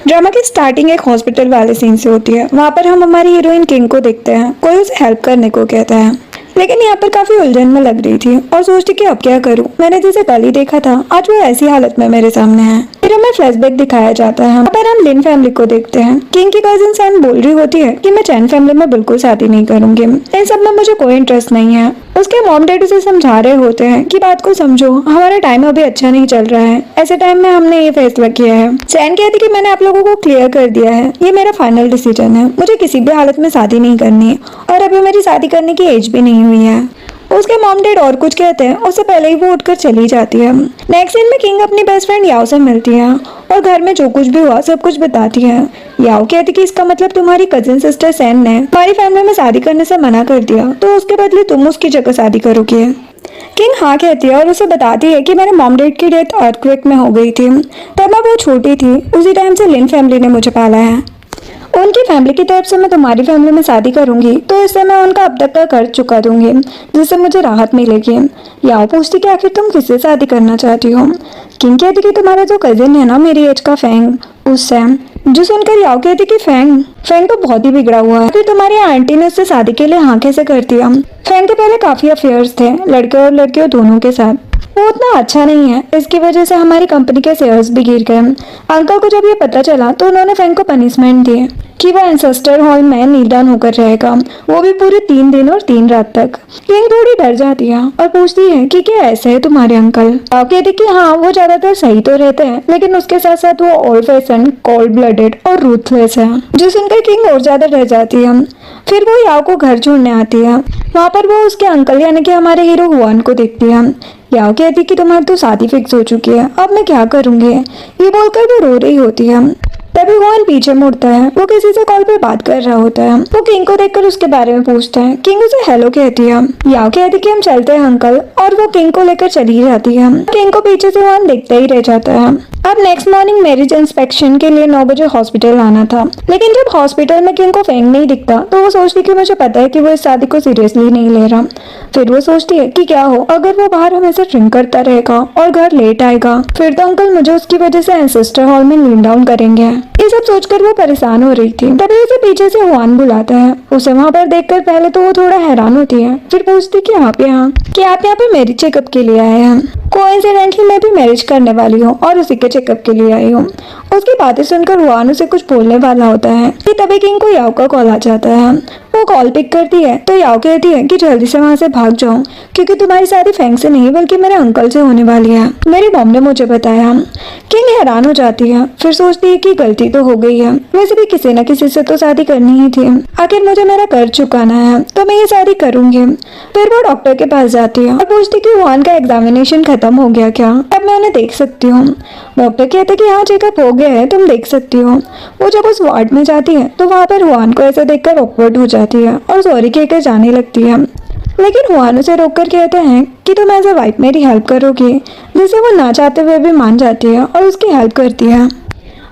Drama की starting एक hospital वाले सीन से होती है। वहाँ पर हम हमारी हीरोइन किंग को देखते हैं। कोई उसे हेल्प करने को कहता है, लेकिन यहाँ पर काफी उलझन में लग रही थी और सोचती कि अब क्या करूँ। मैंने जिसे कल ही देखा था, आज वो ऐसी हालत में मेरे सामने है। फिर हमें फ्लैशबैक दिखाया जाता है। यहाँ पर हम लिन फैमिली को देखते हैं। किंग की कजिन सैन बोल रही होती है कि मैं चैन फैमिली में बिल्कुल शादी नहीं करूंगी, इन सब में मुझे कोई इंटरेस्ट नहीं है। उसके मॉम डैडी उसे समझा रहे होते हैं कि बात को समझो, हमारा टाइम अभी अच्छा नहीं चल रहा है। ऐसे टाइम में हमने ये फैसला किया है। सैन कहती कि मैंने आप लोगों को क्लियर कर दिया है, ये मेरा फाइनल डिसीजन है। मुझे किसी भी हालत में शादी नहीं करनी है और अभी मेरी शादी करने की एज भी नहीं हुई है। उसके मॉम डैड और कुछ कहते हैं, उससे पहले ही वो उठकर चली जाती है। नेक्स्ट सीन में किंग अपनी बेस्ट फ्रेंड याओ से मिलती है और घर में जो कुछ भी हुआ सब कुछ बताती है। याओ कहती कि इसका मतलब तुम्हारी कजिन सिस्टर सैन ने हमारी फैमिली में शादी करने से मना कर दिया, तो उसके बदले तुम उसकी जगह शादी करोगे। किंग हाँ कहती है और उसे बताती है कि मेरे मॉम डैड की डेथ अर्थक्वेक में हो गई थी, तब मैं बहुत छोटी थी। उसी टाइम से लिन फैमिली ने मुझे पाला है। उनकी फैमिली की तरफ से मैं तुम्हारी फैमिली में शादी करूंगी तो इससे मैं उनका अब तक का कर्ज चुका दूंगी, जिससे मुझे राहत मिलेगी। याओ पूछती कि आखिर तुम किससे शादी करना चाहती हो। किंग कहती कि तुम्हारा जो कजिन है ना मेरी एज का, फैंग, उससे। जो सुनकर याओ कहती कि फैंग फैंग तो बहुत ही बिगड़ा हुआ है, फिर तुम्हारी आंटी ने उससे शादी के लिए हाँ कैसे कर दिया। फैंग के पहले काफी अफेयर्स थे लड़के और लड़कियों दोनों के साथ, वो उतना अच्छा नहीं है। इसकी वजह से हमारी कंपनी के शेयर्स भी गिर गए। अंकल को जब ये पता चला तो उन्होंने फैंग को पनिशमेंट दी कि वो एंसेस्टर हॉल में नील डाउन होकर रहेगा, वो भी पूरे 3 दिन और 3 रात तक। किंग थोड़ी डर जाती है और पूछती है कि क्या ऐसे है तुम्हारे अंकल। कहती कि हाँ वो ज्यादातर सही तो रहते हैं, लेकिन उसके साथ साथ वो ओल्ड फैशन, कोल्ड ब्लडेड और रूथलेस है। जो सुनकर किंग और ज्यादा डर जाती है। फिर वो याओ को घर छोड़ने आती है। वहाँ पर वो उसके अंकल यानी कि हमारे हीरो हुआन को देखती है। याओ कहती कि तुम्हारी तो शादी फिक्स हो चुकी है, अब मैं क्या करूंगी। ये बोलकर वो रो रही होती है। तभी हुआन पीछे मुड़ता है, वो किसी से कॉल पे बात कर रहा होता है। वो किंग को देखकर उसके बारे में पूछता है। किंग उसे हेलो कहती है। याओ कहती कि हम चलते हैं अंकल, और वो किंग को लेकर चली जाती है। किंग को पीछे से हुआन देखता ही रह जाता है। अब नेक्स्ट मॉर्निंग मैरिज इंस्पेक्शन के लिए 9 बजे हॉस्पिटल आना था, लेकिन जब हॉस्पिटल में किंग को फैंग नहीं दिखता तो वो सोचती कि मुझे पता है कि वो इस शादी को सीरियसली नहीं ले रहा। फिर वो सोचती है कि क्या हो अगर वो बाहर हमेशा ड्रिंक करता रहेगा और घर लेट आएगा, फिर तो अंकल मुझे उसकी वजह से एंसेस्टर हॉल में लीन डाउन करेंगे। ये सब सोचकर वो परेशान हो रही थी। तभी उसे पीछे से हुआन बुलाता है। उसे वहाँ पर देखकर पहले तो वो थोड़ा हैरान होती है, फिर पूछती कि आप यहाँ पे मैरिज चेकअप के लिए आए हैं। कोइंसिडेंटली मैं भी मैरिज करने वाली हूँ और उसी के चेकअप के लिए आई हूँ। उसकी बातें सुनकर हुआन उसे कुछ बोलने वाला होता है कि तभी किंग को याओ का कॉल आ जाता है। वो कॉल पिक करती है तो याओ कहती है कि जल्दी से वहाँ से भाग जाओ, क्योंकि तुम्हारी शादी फैंग से नहीं बल्कि मेरे अंकल से होने वाली है, मेरी मॉम ने मुझे बताया। किंग हैरान हो जाती है, फिर सोचती है कि गलती तो हो गई है, वैसे भी किसी न किसी से तो शादी करनी ही थी। आखिर मुझे मेरा कर्ज चुकाना है तो मैं ये शादी करूंगी। फिर वो डॉक्टर के पास जाती है और पूछती कि हुआन का एग्जामिनेशन खत्म हो गया क्या, अब मैं उन्हें देख सकती हूँ। डॉक्टर कहते कि हाँ चेकअप हो गया है, तुम देख सकती हो। वो जब उस वार्ड में जाती है तो वहाँ पर हुआन को ऐसा देखकर ऑकवर्ड हो जाती है और सॉरी कहकर जाने लगती है। लेकिन हुआन उसे रोककर कहते हैं कि तुम एज अ वाइफ मेरी हेल्प करोगी, जिसे वो ना चाहते हुए भी मान जाती है और उसकी हेल्प करती है।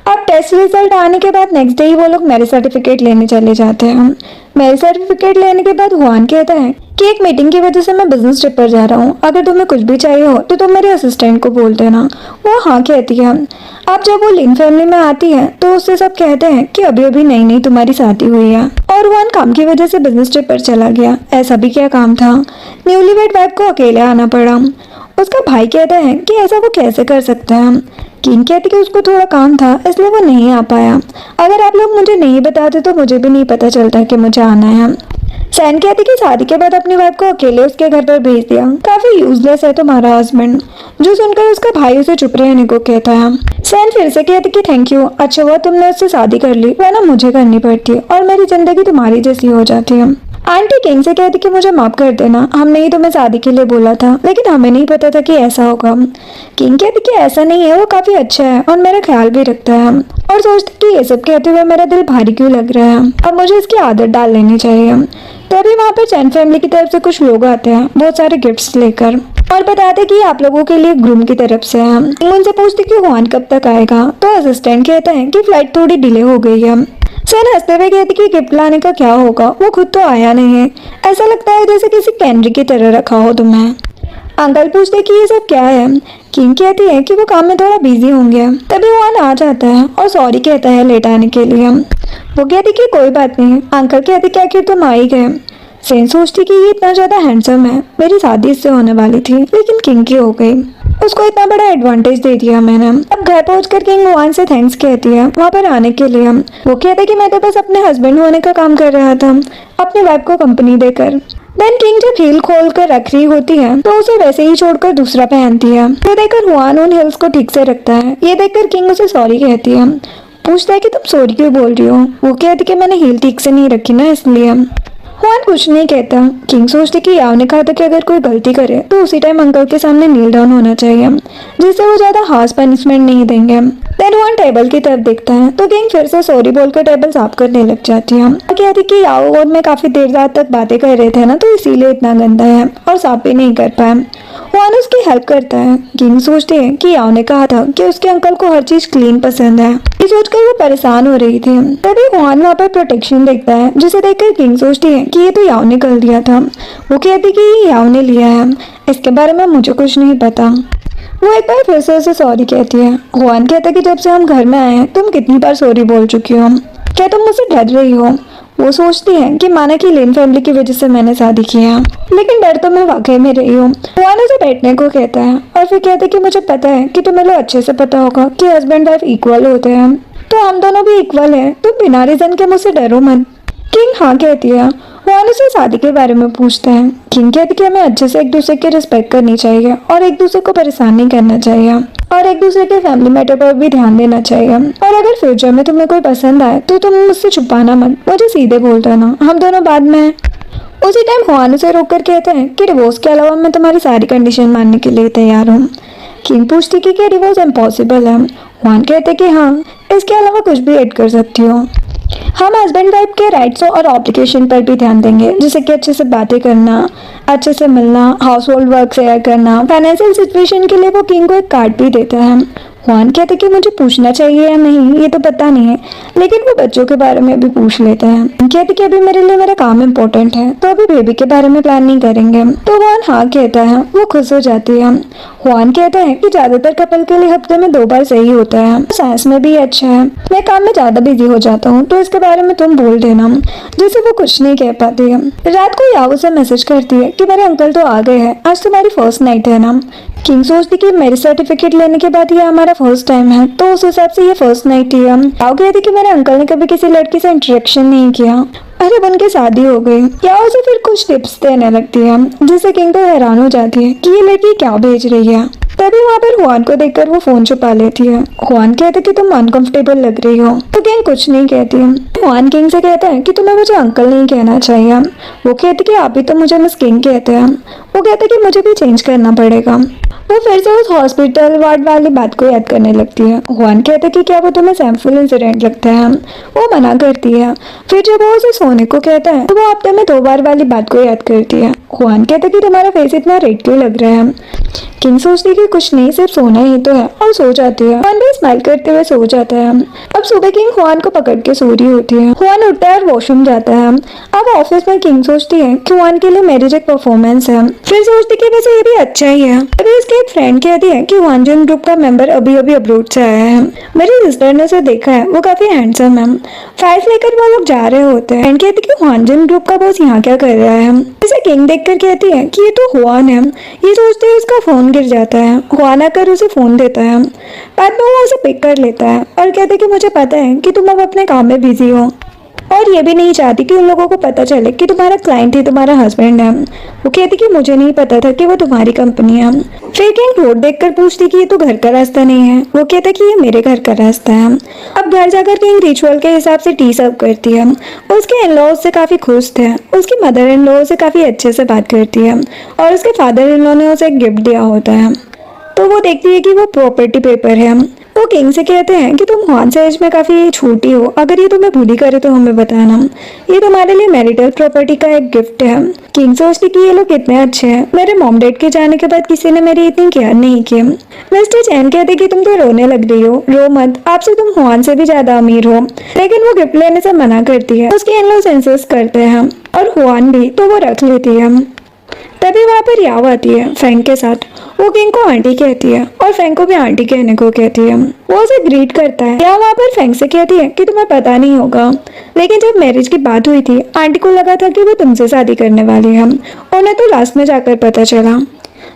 अब टेस्ट रिजल्ट आने के बाद नेक्स्ट डे ही वो लोग मैरिज सर्टिफिकेट लेने चले जाते हैं। मैरिज सर्टिफिकेट लेने के बाद हुआन कहता है कि एक मीटिंग की वजह से मैं बिजनेस ट्रिप पर जा रहा हूँ, अगर तुम्हें कुछ भी चाहिए हो तो तुम मेरे असिस्टेंट को बोल देना। वो हाँ कहती है। अब जब वो लिन फैमिली में आती है तो उससे सब कहते हैं कि अभी अभी नई नई तुम्हारी शादी हुई है और हुआन काम की वजह से बिजनेस ट्रिप पर चला गया। ऐसा भी क्या काम था, न्यूलीवेड वाइफ को अकेले आना पड़ा। उसका भाई कहता है कि ऐसा वो कैसे कर सकता है। किंग कहती कि उसको थोड़ा काम था इसलिए वो नहीं आ पाया। अगर आप लोग मुझे नहीं बताते तो मुझे भी नहीं पता चलता कि मुझे आना है। सैन कहती कि शादी के बाद अपनी वाइफ को अकेले उसके घर पर भेज दिया, काफी यूजलेस है तुम्हारा हस्बैंड। जो सुनकर उसका भाई उसे चुप रहने को कहता है। सैन फिर से कहती कि थैंक यू, अच्छा हुआ तुमने उससे शादी कर ली, वरना मुझे करनी पड़ती और मेरी जिंदगी तुम्हारी जैसी हो जाती है। आंटी किंग से कहती कि मुझे माफ कर देना, हमने ही तुम्हें शादी के लिए बोला था, लेकिन हमें नहीं पता था कि ऐसा होगा। किंग कहती कि ऐसा नहीं है, वो काफी अच्छा है और मेरा ख्याल भी रखता है। और सोचती कि ये सब कहते हुए मेरा दिल भारी क्यों लग रहा है, अब मुझे इसकी आदत डाल लेनी चाहिए। तभी वहाँ पर चैन फैमिली की तरफ से कुछ लोग आते हैं बहुत सारे गिफ्ट्स लेकर और बताते कि आप लोगों के लिए ग्रूम की तरफ से है। उनसे पूछती कि हुआन कब तक आएगा तो असिस्टेंट कहता है कि फ्लाइट थोड़ी डिले हो गई है। सैन हंसते हुए कहती कि गिफ्ट लाने का क्या होगा, वो खुद तो आया नहीं है, ऐसा लगता है जैसे किसी कैनरी की तरह रखा हो तुम्हें। अंकल पूछते कि ये सब क्या है। किंग कहती है कि वो काम में थोड़ा बिजी होंगे। तभी हुआन आ जाता है और सॉरी कहता है लेट आने के लिए। वो कहती कि कोई बात नहीं। अंकल कहते कि आखिर तुम आ ही गए। सेन सोचती कि ये इतना ज्यादा हैंडसम है, मेरी शादी इससे होने वाली थी लेकिन किंग की हो गई। उसको इतना बड़ा एडवांटेज दे दिया मैंने। अब घर पहुंचकर किंग हुआन से थैंक्स कहती है वहाँ पर आने के लिए। वो कहते कि मैं तो बस अपने हस्बैंड होने का काम कर रहा था, अपनी वाइफ को कंपनी देकर। देन किंग जब हील खोल कर रख रही होती है तो उसे वैसे ही छोड़कर दूसरा पहनती है। तो देखकर हुआन उन हील्स को ठीक से रखता है। ये देखकर किंग उसे सॉरी कहती है। पूछता है कि तुम सॉरी क्यों बोल रही हो। वो कहती कि मैंने हील ठीक से नहीं रखी ना, इसलिए। हुआन कुछ नहीं कहता। किंग सोचती कि याव ने कहा था कि अगर कोई गलती करे तो उसी टाइम अंकल के सामने नील डाउन होना चाहिए, जिससे वो ज्यादा हार्श पनिशमेंट नहीं देंगे। देन हुआन टेबल की तरफ देखता है तो किंग फिर से सॉरी बोलकर टेबल साफ करने लग जाती है। कहती कि याव और मैं काफी देर रात तक बातें कर रहे थे ना, तो इसीलिए इतना गंदा है और साफ भी नहीं कर पाए। हुआन उसकी हेल्प करता है। किंग सोचते हैं कि याव ने कहा था कि उसके अंकल को हर चीज क्लीन पसंद है। ये सोचकर वो परेशान हो रही थी। तभी हुआन वहाँ पर प्रोटेक्शन देखता है, जिसे देखकर किंग सोचती है कि ये तो याव ने कर दिया था। वो कहती कि ये याव ने लिया है, इसके बारे में मुझे कुछ नहीं पता। वो एक बार फिर से उसे सॉरी कहती है। हुआन कहता है कि जब से हम घर में आए हैं तुम कितनी बार सॉरी बोल चुकी हो, क्या तुम मुझसे डर रही हो। वो सोचती है कि माना कि लेन फैमिली की वजह से मैंने शादी की है, लेकिन डर तो मैं वाकई में रही हूँ। हुआन उसे बैठने को कहता है और फिर कहता है कि मुझे पता है कि तुम्हें लोग अच्छे से पता होगा कि हस्बैंड वाइफ इक्वल होते हैं, तो हम दोनों भी इक्वल हैं, तुम बिना रीजन के मुझसे डरो मत। किंग हाँ कहती है। हुआन उसे शादी के बारे में पूछता है। किंग कहती है कि हमें अच्छे से एक दूसरे की रिस्पेक्ट करनी चाहिए और एक दूसरे को परेशान नहीं करना चाहिए और एक दूसरे के फैमिली मैटर पर भी ध्यान देना चाहिए। और अगर फ्यूचर में तुम्हें कोई पसंद आए तो तुम मुझसे छुपाना मत, मुझे सीधे बोल देना, हम दोनों बाद में हैं। उसी टाइम हुआन उसे रोक कर कहते हैं कि डिवोर्स के अलावा मैं तुम्हारी सारी कंडीशन मानने के लिए तैयार हूँ। किंग पूछती कि क्या डिवोर्स इम्पॉसिबल है। हुआन कहते कि हाँ, इसके अलावा कुछ भी ऐड कर सकती हो। हम हस्बैंड वाइफ के राइट्स और ऑब्लिगेशन पर भी ध्यान देंगे, जैसे कि अच्छे से बातें करना, अच्छे से मिलना, हाउस होल्ड वर्क शेयर करना। फाइनेंशियल सिचुएशन के लिए वो किंग को एक कार्ड भी देता है। हुआन कहते कि मुझे पूछना चाहिए या नहीं ये तो पता नहीं है, लेकिन वो बच्चों के बारे में भी पूछ लेता है। कहते कि अभी मेरे लिए मेरा काम इम्पोर्टेंट है, तो अभी बेबी के बारे में प्लान नहीं करेंगे। तो हुआन हाँ कहता है। वो खुश हो जाती है। हुआन कहता है कि ज्यादातर कपल के लिए हफ्ते में 2 बार सही होता है, साइंस में भी अच्छा है। मैं काम में ज्यादा बिजी हो जाता हूँ, तो इसके बारे में तुम बोल देना, जिससे वो कुछ नहीं कह पाती है। रात को याव उसे मैसेज करती है कि मेरे अंकल तो आ गए हैं, आज तुम्हारी फर्स्ट नाइट है ना। किंग सोचती कि मेरे सर्टिफिकेट लेने के बाद ये हमारा फर्स्ट टाइम है, तो उस हिसाब से ये फर्स्ट नाइट ही है। याव कहती कि मेरे अंकल ने कभी किसी लड़की से इंटरेक्शन नहीं किया, अरे उनकी शादी हो गई। याव उसे फिर कुछ टिप्स देने लगती है, जिससे किंग तो हैरान हो जाती है कि ये लड़की क्या भेज रही है। तभी वहाँ पर हुआन को देखकर वो फोन छुपा लेती है। हुआन कहते कि तुम अनकंफर्टेबल लग रही हो, तो किंग कुछ नहीं कहती। हुआन किंग से कहता है कि तुम्हें मुझे अंकल नहीं कहना चाहिए। वो कहती कि आप भी तो मुझे मिस किंग कहते हैं। वो कहते कि मुझे भी चेंज करना पड़ेगा। वो फिर से उस हॉस्पिटल वार्ड वाली बात को याद करने लगती है। हुआन कहते कि क्या वो तुम्हें सैम्पल इंसिडेंट लगता है। वो मना करती है। फिर जब वो उसे सोने को कहता है तो वो हफ्ते में 2 बार वाली बात को याद करती है। हुआन कहते कि तुम्हारा फेस इतना रेड क्यों लग रहा है। किंग सोचती कि कुछ नहीं, सिर्फ सोना ही तो है, और सो जाती है। हुआन भी स्माइल करते हुए सो जाता है। अब सुबह किंग हुआन को पकड़ के सो रही होती है। हुआन उठता है और वॉशरूम जाता है। अब ऑफिस में किंग सोचती है कि हुआन के लिए मैरिज एक परफॉर्मेंस है। फिर सोचती कि वैसे ये भी अच्छा ही है। अभी उसकी एक फ्रेंड कहती है कि हुआन जिन ग्रुप का मेंबर अभी अभी अब्रोड से आया है। मेरी सिस्टर ने उसे देखा है, वो काफी हैंडसम है। फाइल लेकर वो लोग जा रहे होते हैं। फ्रेंड कहती कि हुआन जिन ग्रुप का बॉस यहाँ क्या कर रहा है। इसे किंग देखकर कहती है कि ये तो हुआन है। ये सोचते ही उसका फोन गिर जाता है। हुआन आकर उसे फोन देता है। बाद में वो उसे पिक कर लेता है और कहते है कि मुझे पता है कि तुम अब अपने काम में बिजी हो और ये भी नहीं चाहती कि उन लोगों को पता चले कि तुम्हारा क्लाइंट ही तुम्हारा हस्बैंड है। वो कहती कि मुझे नहीं पता था कि वो तुम्हारी कंपनी है। फिर किंग रोड देखकर पूछती कि ये तो घर का रास्ता नहीं है। वो कहता कि ये मेरे घर का रास्ता है। अब घर जाकर किंग रिचुअल के हिसाब से टी सर्व करती है। उसके इन लॉ से काफी खुश थे। उसकी मदर इन लॉ से काफी अच्छे से बात करती है और उसके फादर इन लॉ ने उसे एक गिफ्ट दिया होता है। तो वो देखती है कि वो प्रॉपर्टी पेपर है। वो किंग से कहते हैं कि तुम हुआन से एज में काफी छोटी हो, अगर ये तुम्हें बुरी करे तो हमें बताना, ये तुम्हारे लिए मैरिटल प्रॉपर्टी का एक गिफ्ट है। किंग सोचती कि ये लोग कितने अच्छे हैं, मेरे मॉम डैड के जाने के बाद किसी ने मेरी इतनी केयर नहीं की। मिस्टर चैन कहते कि तुम तो रोने लग रही हो, रो मत, आपसे तुम हुआन से भी ज्यादा अमीर हो। लेकिन वो गिफ्ट लेने से मना करती है। उसके इन लॉ इंसिस्ट करते हैं और हुआन भी, तो वो रख लेती है। तभी वहाँ पर याव आती है फैंग के साथ। वो किंग को आंटी कहती है और फैंग को भी आंटी कहने को कहती है। वो उसे ग्रीट करता है। याव वहाँ पर फैंग से कहती है कि तुम्हें पता नहीं होगा, लेकिन जब मैरिज की बात हुई थी आंटी को लगा था कि वो तुमसे शादी करने वाली है। उन्हें तो लास्ट में जाकर पता चला।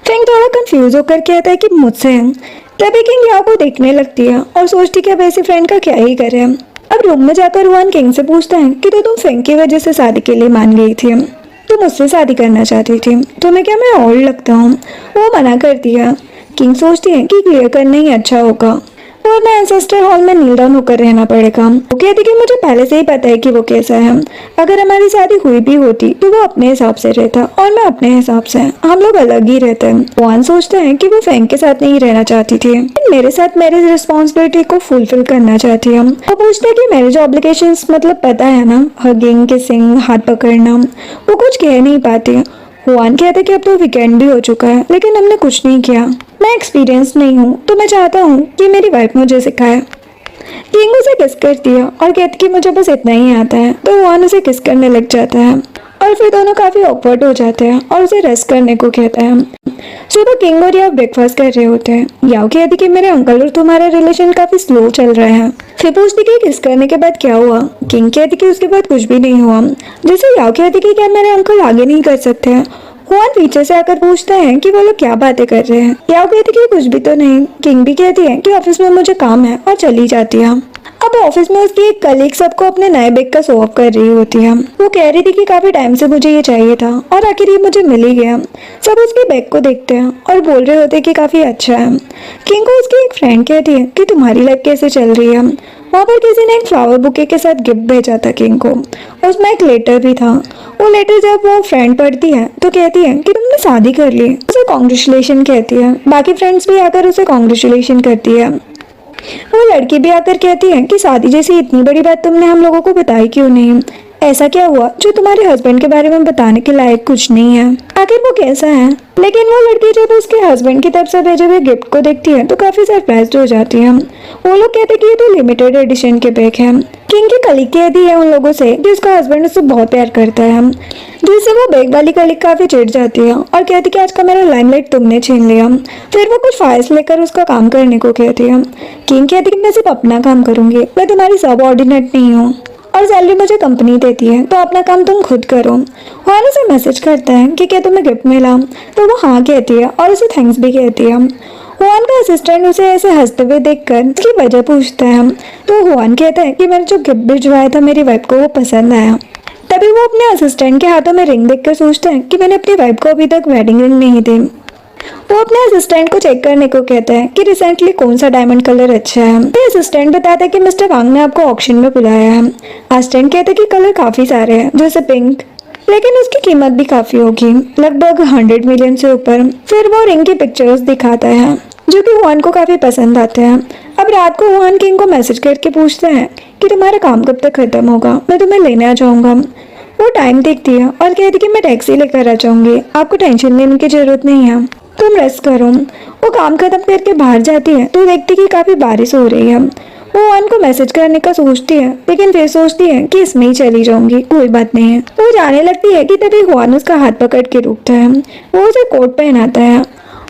फैंग थोड़ा कंफ्यूज होकर कहता है कि मुझसे है। तभी किंग याव को देखने लगती है और सोचती कि अब ऐसी फ्रेंड का क्या ही करे। अब रूम में जाकर हुआन किंग से पूछता है कि तो तुम फैंग की वजह से शादी के लिए मान गई थी, तुम मुझसे शादी करना चाहती थी, तुम्हें क्या मैं और लगता हूँ? वो मना करती है। किंग सोचती है कि क्लियर करना ही अच्छा होगा और मैं एंसेस्टर हॉल में नील डाउन होकर रहना पड़ेगा। वो कहती कि मुझे पहले से ही पता है कि वो कैसा है। अगर हमारी शादी हुई भी होती तो वो अपने हिसाब से रहता और मैं अपने हिसाब से, हम लोग अलग ही रहते हैं। वान सोचता है कि वो फैंग के साथ नहीं रहना चाहती थी, मेरे साथ मैरिज रिस्पॉन्सिबिलिटी को फुलफिल करना चाहती है। वो पूछता है कि मैरिज ऑब्लिगेशंस मतलब पता है ना, हगिंग, किसिंग, हाथ पकड़ना। वो कुछ कह नहीं पाती। हुआन कहते कि अब तो वीकेंड भी हो चुका है लेकिन हमने कुछ नहीं किया। मैं एक्सपीरियंस नहीं हूँ तो मैं चाहता हूँ कि मेरी वाइफ मुझे सिखाए। किंग उसे किस करती है और कहती कि मुझे बस इतना ही आता है। तो हुआन उसे किस करने लग जाता है और फिर दोनों काफी ऑकवर्ड हो जाते हैं और उसे रेस्ट करने को कहता है। सुबह किंग और याव ब्रेकफास्ट कर रहे होते हैं। याव कहती कि मेरे अंकल और तुम्हारा रिलेशन काफी स्लो चल रहा है। फिर पूछती कि किस करने के बाद क्या हुआ। किंग कहती कि उसके बाद कुछ भी नहीं हुआ। जैसे याव कहती कि क्या मेरे अंकल आगे नहीं कर सकते हैं। हुआन पीछे से आकर पूछता है कि वो लोग क्या बातें कर रहे हैं। याव कहती कि कुछ भी तो नहीं। किंग भी कहती है कि ऑफिस में मुझे काम है और चली जाती है। अब ऑफिस में उसकी एक कलीग सबको अपने नए बैग का शो ऑफ कर रही होती है। वो कह रही थी कि काफी टाइम से मुझे ये चाहिए था और आखिर ये मुझे मिल ही गया। सब उसके बैग को देखते हैं और बोल रहे होते हैं कि काफी अच्छा है। किंग को उसकी एक फ्रेंड कहती है कि तुम्हारी लाइफ कैसे चल रही है। वहाँ पर किसी ने एक फ्लावर बुके के साथ गिफ्ट भेजा था किंग को। उसमें एक लेटर भी था। वो लेटर जब वो फ्रेंड पढ़ती है तो कहती है कि तुमने शादी कर ली। उसे कॉन्ग्रेचुलेशन कहती है। बाकी फ्रेंड्स भी आकर उसे कॉन्ग्रेचुलेशन करती है। वो लड़की भी आकर कहती है कि शादी जैसी इतनी बड़ी बात तुमने हम लोगों को बताई क्यों नहीं? ऐसा क्या हुआ जो तुम्हारे हस्बैंड के बारे में बताने के लायक कुछ नहीं है? आखिर वो कैसा है? लेकिन वो लड़की जब उसके हस्बैंड की तरफ से भेजे हुए गिफ्ट को देखती है तो काफी सरप्राइज्ड हो जाती है। वो लोग कहते हैं कि ये तो लिमिटेड एडिशन के बैग है। किंग की कलीग कहती है उन लोगों से कि उसका हस्बैंड उससे बहुत प्यार करता है, जिससे वो बैग वाली कलीग काफी चिढ़ जाती है और कहती कि आज का मेरा लाइमलाइट तुमने छीन लिया। फिर वो कुछ फाइल्स लेकर उसका काम करने को कहती है। किंग कहती कि मैं सिर्फ अपना काम करूंगी, मैं तुम्हारी सबऑर्डिनेट नहीं हूँ और सैलरी मुझे कंपनी देती है तो अपना काम तुम खुद करो। हुआन उसे मैसेज करता है कि क्या तुम्हें गिफ्ट मिला, तो वो हाँ कहती है और उसे थैंक्स भी कहती है। हुआन का असिस्टेंट उसे ऐसे हंसते हुए देखकर उसकी वजह पूछता है तो हुआन कहता है कि मैंने जो गिफ्ट भिजवाया था मेरी वाइफ को वो पसंद आया। तभी वो अपने असिस्टेंट के हाथों में रिंग देखकर सोचता है कि मैंने अपनी वाइफ को अभी तक वेडिंग रिंग नहीं दी। वो अपने असिस्टेंट को चेक करने को कहता है कि रिसेंटली कौन सा डायमंड कलर अच्छा है। तो असिस्टेंट बताता है कि मिस्टर वांग ने आपको ऑक्शन में बुलाया है। असिस्टेंट कहते हैं कि कलर काफी सारे हैं जैसे पिंक, लेकिन उसकी कीमत भी काफी होगी, लगभग 100 मिलियन से ऊपर। फिर वो रिंग की पिक्चर्स दिखाता है जो कि हुआन को काफी पसंद आते हैं। अब रात को हुआन किंग को मैसेज करके पूछते हैं कि तुम्हारा काम कब तक खत्म होगा, मैं तुम्हें लेने आ जाऊंगा। वो टाइम देखती है और कहती कि मैं टैक्सी लेकर आ जाऊंगी, आपको टेंशन लेने की जरूरत नहीं है, तुम रेस्ट करो। वो काम खत्म करके बाहर जाती है तो देखती कि काफी बारिश हो रही है। वो हुआन को मैसेज करने का सोचती है लेकिन फिर सोचती है कि इसमें ही चली जाऊंगी, कोई बात नहीं है। वो जाने लगती है कि तभी हुआन उसका हाथ पकड़ के रोकता है। वो उसे कोट पहनाता है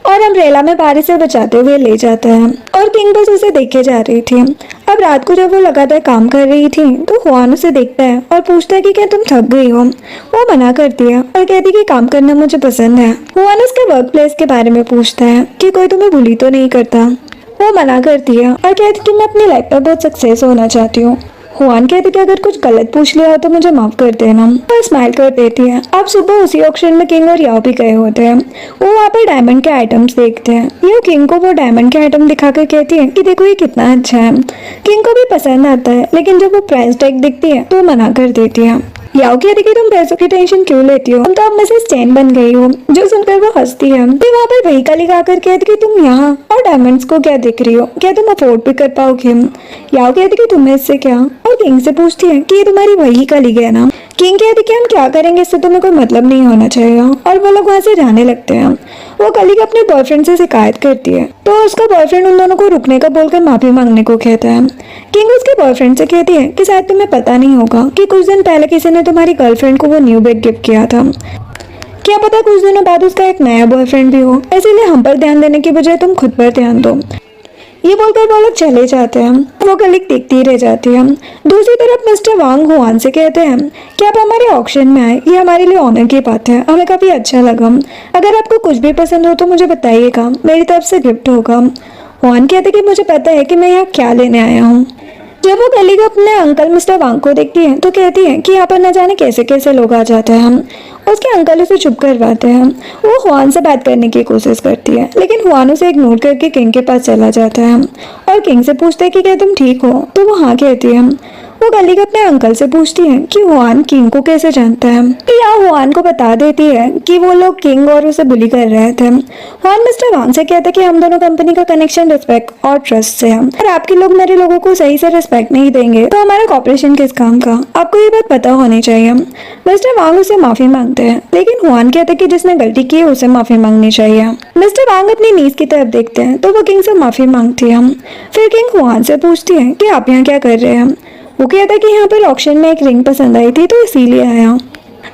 और अम्ब्रेला में बारिश से बचाते हुए ले जाता है और किंग बस उसे देखे जा रही थी। अब रात को जब वो लगातार काम कर रही थी तो हुआन उसे देखता है और पूछता है कि क्या तुम थक गई हो। वो मना करती है और कहती कि काम करना मुझे पसंद है। हुआन उसके वर्क प्लेस के बारे में पूछता है कि कोई तुम्हें बुली तो नहीं करता। वो मना करती है और कहती कि मैं अपनी लाइफ में बहुत सक्सेस होना चाहती हूँ। हुआन कहती कि अगर कुछ गलत पूछ लिया हो तो मुझे माफ कर देना। वो स्माइल कर देती है। अब सुबह उसी ऑक्शन में किंग और याओ भी गए होते हैं। वो वहाँ पर डायमंड के आइटम्स देखते हैं। ये किंग को वो डायमंड के आइटम दिखाकर कहती है कि देखो ये कितना अच्छा है। किंग को भी पसंद आता है लेकिन जब वो प्राइस टैग दिखती है तो मना कर देती है। याओ कहती कि तुम पैसों की टेंशन क्यों लेती हो, तुम तो अब में से स्टैंड बन गई हो। जो सुनकर वो हंसती है। फिर वहाँ पर वही कलीग आकर कहती कि तुम यहाँ और डायमंड्स को क्या देख रही हो, क्या तुम अफोर्ड भी कर पाओगे? याओ कहती कि तुम्हें इससे क्या, और किंग से पूछती है कि ये तुम्हारी वही कलीग है ना। किंग कहती कि हम क्या करेंगे, इससे तुम्हें कोई मतलब नहीं होना चाहिए। और वो लोग वहाँ से जाने लगते हैं। वो कलीग अपने बॉयफ्रेंड से शिकायत करती है तो उसका बॉयफ्रेंड उन दोनों को रुकने का बोलकर माफी मांगने को कहता है। किंग उसके बॉयफ्रेंड से कहती है कि शायद तुम्हें पता नहीं होगा कि कुछ दिन पहले किसी ने तुम्हारी गर्लफ्रेंड को वो न्यू बैग गिफ्ट किया था। क्या पता कुछ दिनों बाद उसका एक नया बॉयफ्रेंड भी हो, इसीलिए हम पर ध्यान देने की बजाय तुम खुद पर ध्यान दो। ये बोलकर वो लोग चले जाते हैं। वो कलीग देखती रह जाती है। दूसरी तरफ मिस्टर वांग हुआन से कहते हैं कि आप हमारे ऑक्शन में आए, ये हमारे लिए ऑनर की बात है, हमें काफी अच्छा लगा। अगर आपको कुछ भी पसंद हो तो मुझे बताइएगा, मेरी तरफ से गिफ्ट होगा। हुआन कहते कि मुझे पता है कि मैं यहाँ क्या लेने आया हूँ। जब वो कलीग अपने अंकल मिस्टर वांग को देखती है तो कहती है कि यहाँ पर न जाने कैसे कैसे लोग आ जाते हैं। उसके अंकल उसे चुप करवाते हैं। वो हुआन से बात करने की कोशिश करती है, लेकिन हुआन उसे इग्नोर करके किंग के पास चला जाता है और किंग से पूछता है कि क्या तुम ठीक हो, तो वो हाँ कहती है। वो कलीग अपने अंकल से पूछती है कि हुआन किंग को कैसे जानता है। या हुआन को बता देती है कि वो लोग किंग और उसे बुली कर रहे थे। हुआन मिस्टर वांग से कहता है कि हम दोनों कंपनी का कनेक्शन रिस्पेक्ट और ट्रस्ट से है, और आपके लोग मेरे लोगों को सही से रिस्पेक्ट नहीं देंगे तो हमारा कॉपरेशन किस काम का, आपको ये बात पता होनी चाहिए। मिस्टर वांग उसे माफी मांगते हैं, लेकिन हुआन कहते हैं कि जिसने गलती की है उसे माफी मांगनी चाहिए। मिस्टर वांग अपनी नीज की तरफ देखते हैं तो वो किंग से माफी मांगती है। फिर किंग हुआन से पूछती है कि आप यहाँ क्या कर रहे हैं। वो कहता है कि यहाँ पर ऑक्शन में एक रिंग पसंद आई थी तो इसीलिए आया।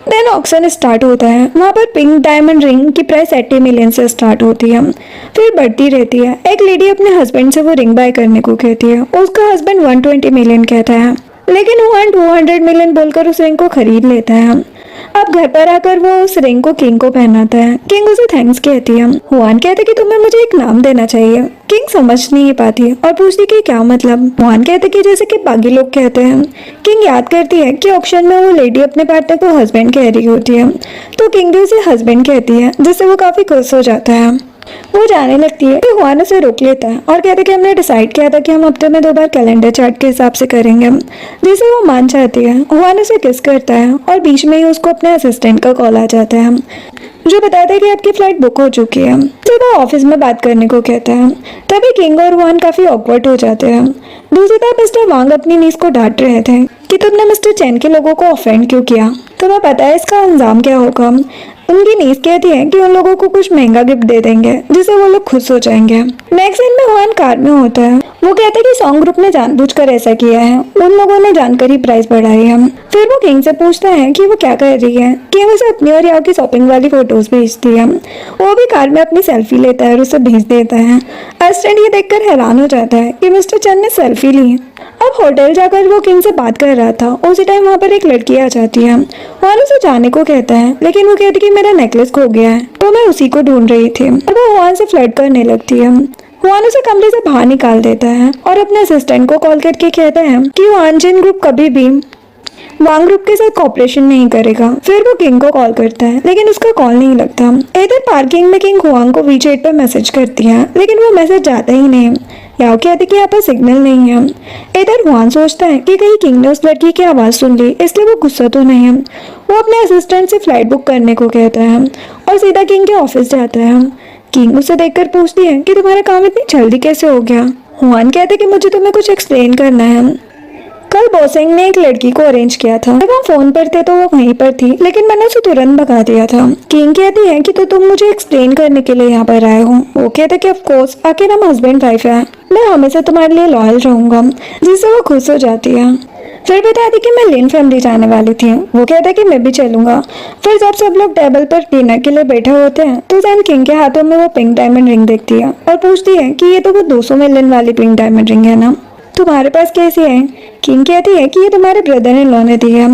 देन ऑक्शन स्टार्ट होता है। वहाँ पर पिंक डायमंड रिंग की प्राइस 80 मिलियन से स्टार्ट होती है, फिर बढ़ती रहती है। एक लेडी अपने हस्बैंड से वो रिंग बाय करने को कहती है। उसका हस्बैंड 120 मिलियन कहता है, लेकिन हुआन 200 मिलियन बोलकर उस रिंग को खरीद लेता है। अब घर पर आकर वो उस रिंग को किंग को पहनाता है। किंग उसे थैंक्स कहती है। हुआन कहते कि तुम्हें मुझे एक नाम देना चाहिए। किंग समझ नहीं पाती और पूछती कि क्या मतलब। हुआन कहते कि जैसे कि बाकी लोग कहते हैं। किंग याद करती है कि ऑक्शन में वो लेडी अपने पार्टनर को हस्बैंड कह रही होती है, तो किंग भी उसे हस्बैंड कहती है, जिससे वो काफी खुश हो जाता है। वो जाने लगती है कि हुआन उसे रोक लेता है और कहते कि हमने डिसाइड किया था कि हम हफ्ते में 2 बार कैलेंडर चार्ट के हिसाब से करेंगे, जिसे वो मान जाती है। हुआन उसे किस करता है और बीच में ही उसको अपने असिस्टेंट का कॉल आ जाता है, जो बताता है कि आपकी फ्लाइट बुक हो चुकी है। फिर वो ऑफिस में बात करने को कहता है। तभी किंग और हुआन काफी ऑकवर्ड हो जाते हैं। दूसरी तरफ मिस्टर वांग अपनी नीस को डांट रहे थे कि तुमने मिस्टर चैन के लोगों को ऑफेंड क्यों किया, तुम्हें पता है इसका अंजाम क्या होगा। उनकी नीस कहती है कि उन लोगों को कुछ महंगा गिफ्ट दे देंगे जिससे वो लोग खुश हो जाएंगे। नेक्स्ट सीन में हुआन कार में होता है। वो कहते हैं कि सॉन्ग ग्रुप ने जानबूझकर ऐसा किया है, उन लोगों ने जानकर ही प्राइस बढ़ाई है। फिर वो किंग से पूछता है कि वो क्या कर रही है। किंग उसे अपनी और याओ की शॉपिंग वाली फोटोज भेजती है। वो भी कार में अपनी सेल्फी लेता है और उसे भेज देता है। असिस्टेंट ये देखकर हैरान हो जाता है कि मिस्टर चैन ने सेल्फी ली। अब होटल जाकर वो किंग से बात कर रहा था। उसी टाइम वहाँ पर एक लड़की आ जाती है। हुआन उसे जाने को कहता है, लेकिन वो कहती कि मेरा नेकलेस खो गया है, तो मैं उसी को ढूंढ रही थी। और वो हुआन से फ्लर्ट करने लगती है। हुआन उसे कमरे से बाहर निकाल देता है और अपने असिस्टेंट को कॉल करके कहता है कि हुआन जिन ग्रुप कभी भी वांग ग्रुप के साथ कॉपरेशन नहीं करेगा। फिर वो किंग को कॉल करता है, लेकिन उसका कॉल नहीं लगता। इधर पार्किंग में किंग हुआंग को वीचैट पर मैसेज करती है, लेकिन वो मैसेज जाता ही नहीं। याओ कहती कि यहाँ पर सिग्नल नहीं है। इधर हुआन सोचता है कि कहीं किंग ने उस लड़की की आवाज सुन ली, इसलिए वो गुस्सा तो नहीं है। वो अपने असिस्टेंट से फ्लाइट बुक करने को कहता है और सीधा किंग के ऑफिस जाता है। किंग उसे देखकर पूछती है कि तुम्हारा काम इतनी जल्दी कैसे हो गया। हुआन कहते कि मुझे तुम्हें कुछ एक्सप्लेन करना है। कल बॉसिंग ने एक लड़की को अरेंज किया था। जब हम फोन पर थे तो वो वहीं पर थी, लेकिन मैंने उसे तुरंत भगा दिया था। किंग कहती है कि तो तुम मुझे एक्सप्लेन करने के लिए यहाँ पर आए हो। वो कहते कि ऑफ कोर्स, आखिर हम हस्बैंड वाइफ है, मैं हमेशा तुम्हारे लिए लॉयल रहूंगा, जिससे वो खुश हो जाती है। फिर बताती कि मैं लिन फैमिली जाने वाली थी। वो कहता है कि मैं भी चलूंगा। फिर जब सब लोग टेबल पर डिनर के लिए बैठे होते हैं तो जैन किंग के हाथों में वो पिंक डायमंड रिंग देखती है और पूछती है कि ये तो वो 200 मिलियन वाली पिंक डायमंड रिंग है ना, तुम्हारे पास कैसी है। किंग कहती है कि ये तुम्हारे ब्रदर इन लॉ ने दी है।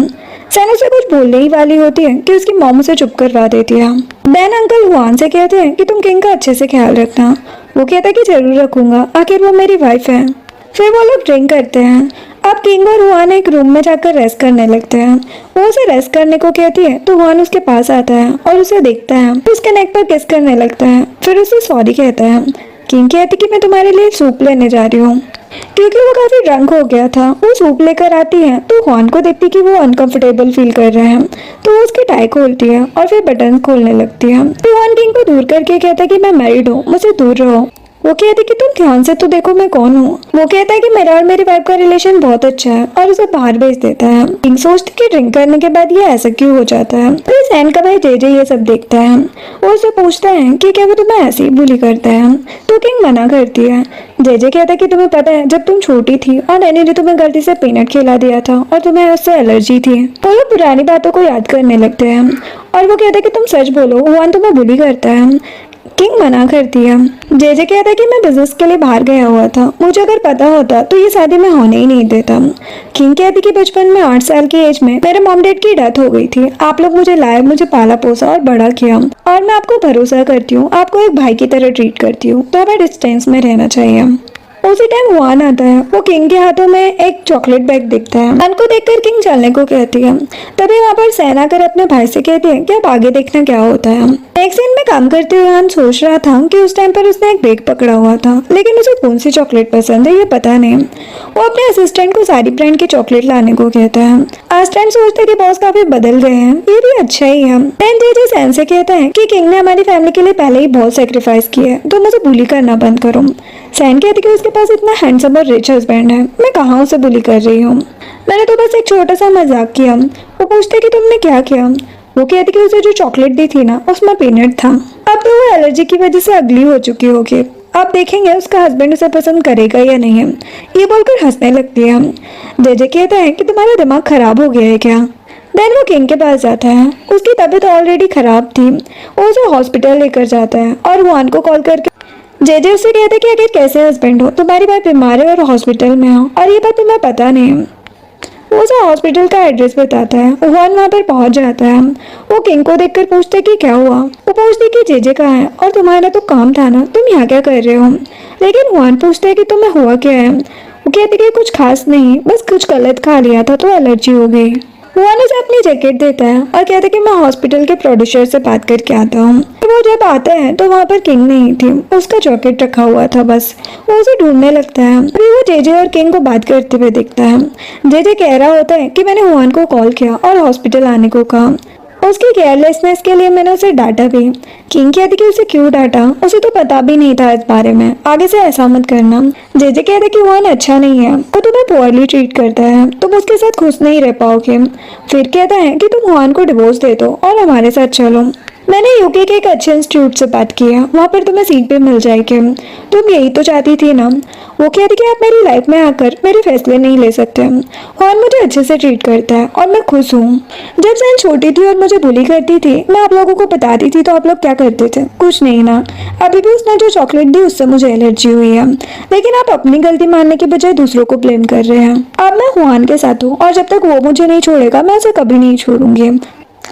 सैन उसे कुछ बोलने ही वाली होती है कि उसकी मॉम उसे चुप करवा देती है। देन अंकल हुआन से कहते हैं कि तुम किंग का अच्छे से ख्याल रखना। वो कहता है कि जरूर रखूंगा, आखिर वो मेरी वाइफ है। फिर वो लोग ड्रिंक करते हैं। अब किंग और हुआन एक रूम में जाकर रेस्ट करने लगते हैं। वो उसे रेस्ट करने को कहती है तो हुआन उसके पास आता है और उसे देखता है, उसके नेक पर किस करने लगता है। फिर उसे सॉरी कहता है। किंग कहती कि मैं तुम्हारे लिए सूप लेने जा रही हूँ, क्योंकि वो काफी ड्रंक हो गया था। वो सूप लेकर आती है तो हुआन को देखती कि वो अनकंफर्टेबल फील कर रहे हैं, तो वो उसकी टाई खोलती है और फिर बटन खोलने लगती है। फिर हुआन किंग को दूर करके कहता है कि मैं मैरिड हूँ, मुझसे दूर रहो। वो कहती कि तुम ध्यान से तो देखो मैं कौन हूँ। वो कहता है कि मेरा और मेरी वाइफ का रिलेशन बहुत अच्छा है और उसे बाहर भेज देता है। किंग सोचती कि ड्रिंक करने के बाद ये ऐसा क्यों हो जाता है। तो सैन का भाई जेजे ये सब देखता है। वो उससे पूछता है कि क्या वो तुम्हें ऐसे ही बुली करता है। तो किंग मना करती है। जेजे कहता है कि तुम्हें पता है जब तुम छोटी थी और नैनी ने तुम्हें गलती से पीनट खिला दिया था और तुम्हें उससे एलर्जी थी। तो लोग पुरानी बातों को याद करने लगते हैं और वो कहता है कि तुम सच बोलो, हुआन तुम्हें बुली करता है। किंग मना करती है। जेजे कहता है कि मैं बिजनेस के लिए बाहर गया हुआ था, मुझे अगर पता होता तो ये शादी में होने ही नहीं देता। किंग कहती कि बचपन में 8 साल की एज में मेरे मॉम डैड की डेथ हो गई थी। आप लोग मुझे लाए, मुझे पाला पोसा और बड़ा किया और मैं आपको भरोसा करती हूँ, आपको एक भाई की तरह ट्रीट करती हूँ, तो हमें डिस्टेंस में रहना चाहिए। उसी टाइम हुआन आता है। वो किंग के हाथों में एक चॉकलेट बैग दिखता है। हुआन को देखकर किंग चलने को कहती है। तभी वहाँ पर सैन आकर अपने भाई से कहती है कि अब आगे देखना क्या होता है। नेक्स्ट सीन में काम करते हुए हुआन सोच रहा था कि उस टाइम पर उसने एक बैग पकड़ा हुआ था, लेकिन उसे कौन सी चॉकलेट पसंद है ये पता नहीं। वो अपने असिस्टेंट को सारी ब्रांड की चॉकलेट लाने को कहता है। असिस्टेंट सोचता है कि बॉस काफी बदल गए हैं, ये भी अच्छा ही है। देन जेजे सैन से कहता है कि किंग ने हमारी फैमिली के लिए पहले ही बहुत सेक्रीफाइस किया है, तो मुझे बुली करना बंद करो। सैन कहती कि उसके पास इतना हैंडसम और रिच हस्बैंड है, मैं कहाँ उसे बुली कर रही हूँ, मैंने तो बस एक छोटा सा मजाक किया। वो पूछते कि तुमने क्या किया। वो कहती कि उसे जो चॉकलेट दी थी ना उसमें पीनट था। अब तो वो एलर्जी की वजह से अगली हो चुकी होगी। अब देखेंगे उसका हस्बैंड उसे पसंद करेगा या नहीं। ये बोलकर हंसने लगती है। जेजे कहता है कि तुम्हारा दिमाग खराब हो गया है क्या। देन वो किंग के पास जाता है। उसकी तबीयत ऑलरेडी खराब थी। वो उसे हॉस्पिटल लेकर जाता है और हुआन को कॉल करके जेजे उससे कहते कि अगर कैसे हस्बैंड हो, तुम्हारी वाइफ बीमार है और हॉस्पिटल में हो और ये बात तुम्हें पता नहीं। वो उसे हॉस्पिटल का एड्रेस बताता है। हुआन वहाँ पर पहुंच जाता है। वो किंग को देखकर पूछते कि क्या हुआ। वो पूछती कि जेजे कहाँ है और तुम्हारा तो काम था ना, तुम यहाँ क्या कर रहे हो। लेकिन हुआन पूछता है कि तुम्हें हुआ क्या है। वो कहती कि कुछ खास नहीं, बस कुछ गलत खा लिया था तो एलर्जी हो गई। हुआन उसे अपनी जैकेट देता है और कहता है कि मैं हॉस्पिटल के प्रोड्यूसर से बात करके आता हूँ। वो जब आता है तो वहाँ पर किंग नहीं थी, उसका जैकेट रखा हुआ था बस। वो उसे ढूंढने लगता है। अभी वो जेजे और किंग को बात करते हुए दिखता है। जेजे कह रहा होता है कि मैंने हुआन को कॉल किया और हॉस्पिटल आने को कहा। उसकी केयरलेसनेस के लिए मैंने उसे डांटा भी। किंग कहती कि उसे क्यों डांटा, उसे तो पता भी नहीं था इस बारे में, आगे से ऐसा मत करना। जेजे कहते कि हुआन अच्छा नहीं है, वो तुम्हें पुअरली ट्रीट करता है, तुम उसके साथ खुश नहीं रह पाओगे। फिर कहता है कि तुम हुआन को डिवोर्स दे दो और हमारे साथ चलो। मैंने यूके के एक अच्छे इंस्टीट्यूट से बात की है, वहाँ पर तुम्हें सीट भी मिल जाएगी, तुम यही तो चाहती थी ना। वो कहती कि आप मेरी लाइफ में आकर मेरे फैसले नहीं ले सकते। हुआन मुझे अच्छे से ट्रीट करता है और मैं खुश हूँ। जब सैन छोटी थी और मुझे बुली करती थी, मैं आप लोगों को बताती थी तो आप लोग क्या करते थे, कुछ नहीं ना। अभी भी उसने जो चॉकलेट दी उससे मुझे एलर्जी हुई है, लेकिन आप अपनी गलती मानने के बजाय दूसरों को ब्लेम कर रहे हैं। अब मैं हुआन के साथ हूँ और जब तक वो मुझे नहीं छोड़ेगा मैं उसे कभी नहीं छोड़ूंगी।